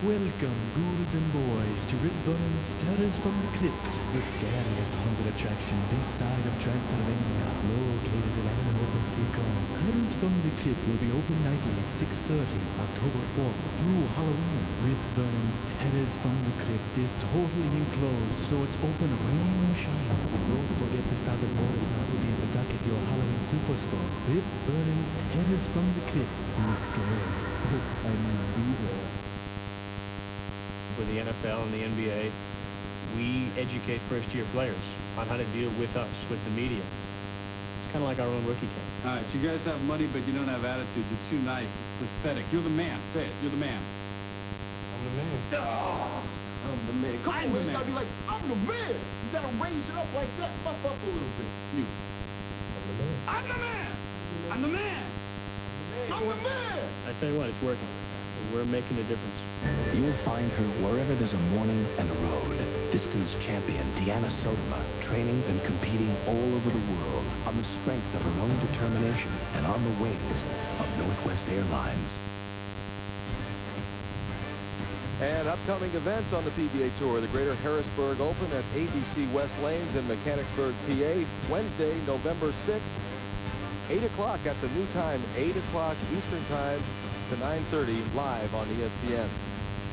Welcome, ghouls and boys, to Ribbon's Terrors from the Crypt, the scariest haunted attraction this side of Transylvania, located along an open sea called Terrors from the Crypt will be open nightly at 6:30, October 4th through Halloween. Ribbon's Terrors from the Crypt is totally enclosed, so it's open rain or shine. Don't forget to stop at Morris Novelty at the dock at your Halloween superstore. Ribbon's Terrors from the Crypt. Be scared. I mean, be there. With the NFL and the NBA, we educate first-year players on how to deal with us, with the media. It's kind of like our own rookie camp. All right, you guys have money, but you don't have attitude. You're too nice. It's pathetic. You're the man. Say it. You're the man. I'm the man. Oh, I'm the man. Come on, it's got to be like, I'm the man. You got to raise it up like that. Buff up a little bit. You. I'm the man. I'm the man. I'm the man. I tell you what, it's working. We're making a difference. You'll find her wherever there's a morning and a road. Distance champion Deanna Sodoma, training and competing all over the world on the strength of her own determination and on the wings of Northwest Airlines. And upcoming events on the PBA Tour, the Greater Harrisburg Open at ABC West Lanes in Mechanicsburg, PA, Wednesday, November 6th, 8 o'clock. That's a new time, 8 o'clock Eastern Time to 9:30 live on ESPN.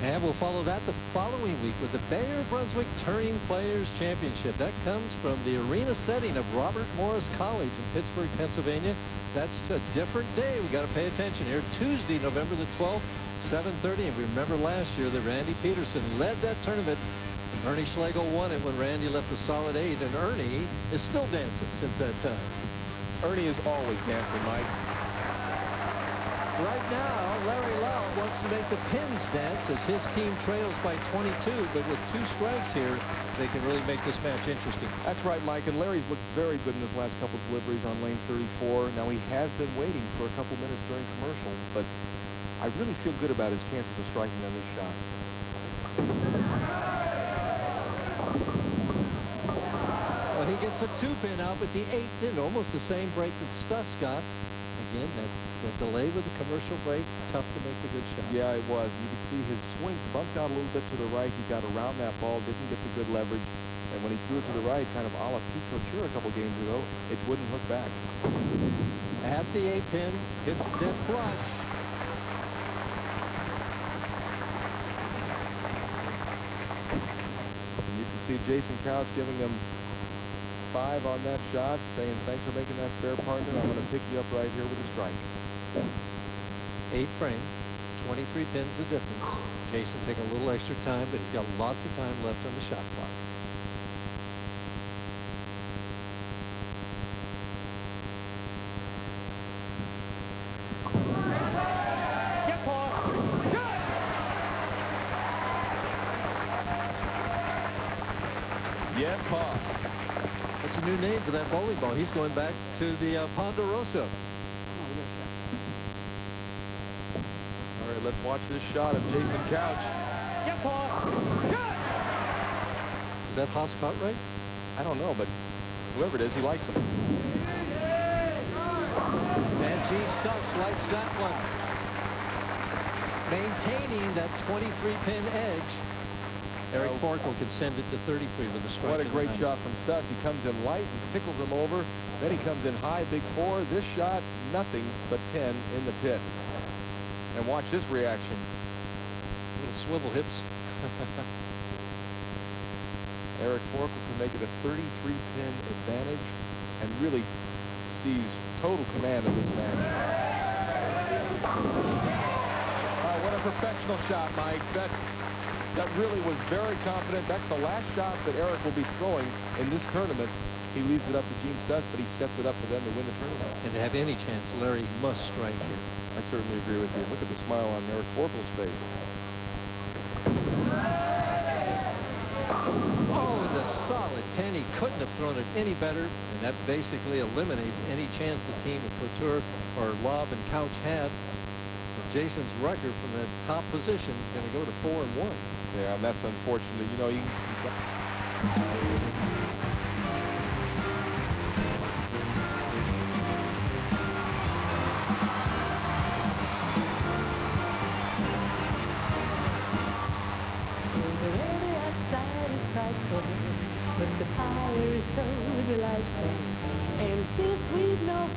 And we'll follow that the following week with the Bayer Brunswick Touring Players Championship. That comes from the arena setting of Robert Morris College in Pittsburgh, Pennsylvania. That's a different day. We got to pay attention here. Tuesday, November the 12th, 7:30. And we remember last year that Randy Peterson led that tournament. Ernie Schlegel won it when Randy left a solid 8, and Ernie is still dancing since that time. Ernie is always dancing, Mike. Right now, Larry Lau wants to make the pins dance as his team trails by 22, but with 2 strikes here, they can really make this match interesting. That's right, Mike, and Larry's looked very good in his last couple deliveries on lane 34. Now, he has been waiting for a couple minutes during commercial, but I really feel good about his chances of striking on this shot. Well, he gets a 2-pin out, but the 8 in, almost the same break that Stuss got. Again, that delay with the commercial break, tough to make a good shot. Yeah, it was. You could see his swing bumped out a little bit to the right. He got around that ball, didn't get the good leverage. And when he threw it to the right, kind of a la Pete Couture a couple games ago, it wouldn't hook back. At the 8-pin, hits a dead flush. And you can see Jason Couch giving him 5 on that shot, saying, thanks for making that spare, partner. I'm going to pick you up right here with a strike. 8 frame. 23 pins the difference. Jason taking a little extra time, but he's got lots of time left on the shot clock. Yes, Haas. That's a new name for that bowling ball. He's going back to the Ponderosa. All right, let's watch this shot of Jason Couch. Is that Haas caught right? I don't know, but whoever it is, he likes him. And Gene Stubbs likes that one. Maintaining that 23-pin edge. Eric Forkel can send it to 33 with a strike. What a great shot from Stubbs. He comes in light and tickles him over. Then he comes in high, big 4. This shot, nothing but 10 in the pit. And watch this reaction. Little swivel hips. Eric Forkel can make it a 33-pin advantage and really sees total command of this match. Oh, what a professional shot, Mike. That really was very confident. That's the last shot that Eric will be throwing in this tournament. He leaves it up to Gene Stubbs, but he sets it up for them to win the tournament. And to have any chance, Larry must strike here. I certainly agree with you. Look at the smile on Eric Forkel's face. Oh, the solid 10. He couldn't have thrown it any better, and that basically eliminates any chance the team of Couture or Lobb and Couch had. But Jason's record from the top position is going to go to 4-1. Yeah, and that's unfortunate. You know, you but the fire is so delightful. And since we've no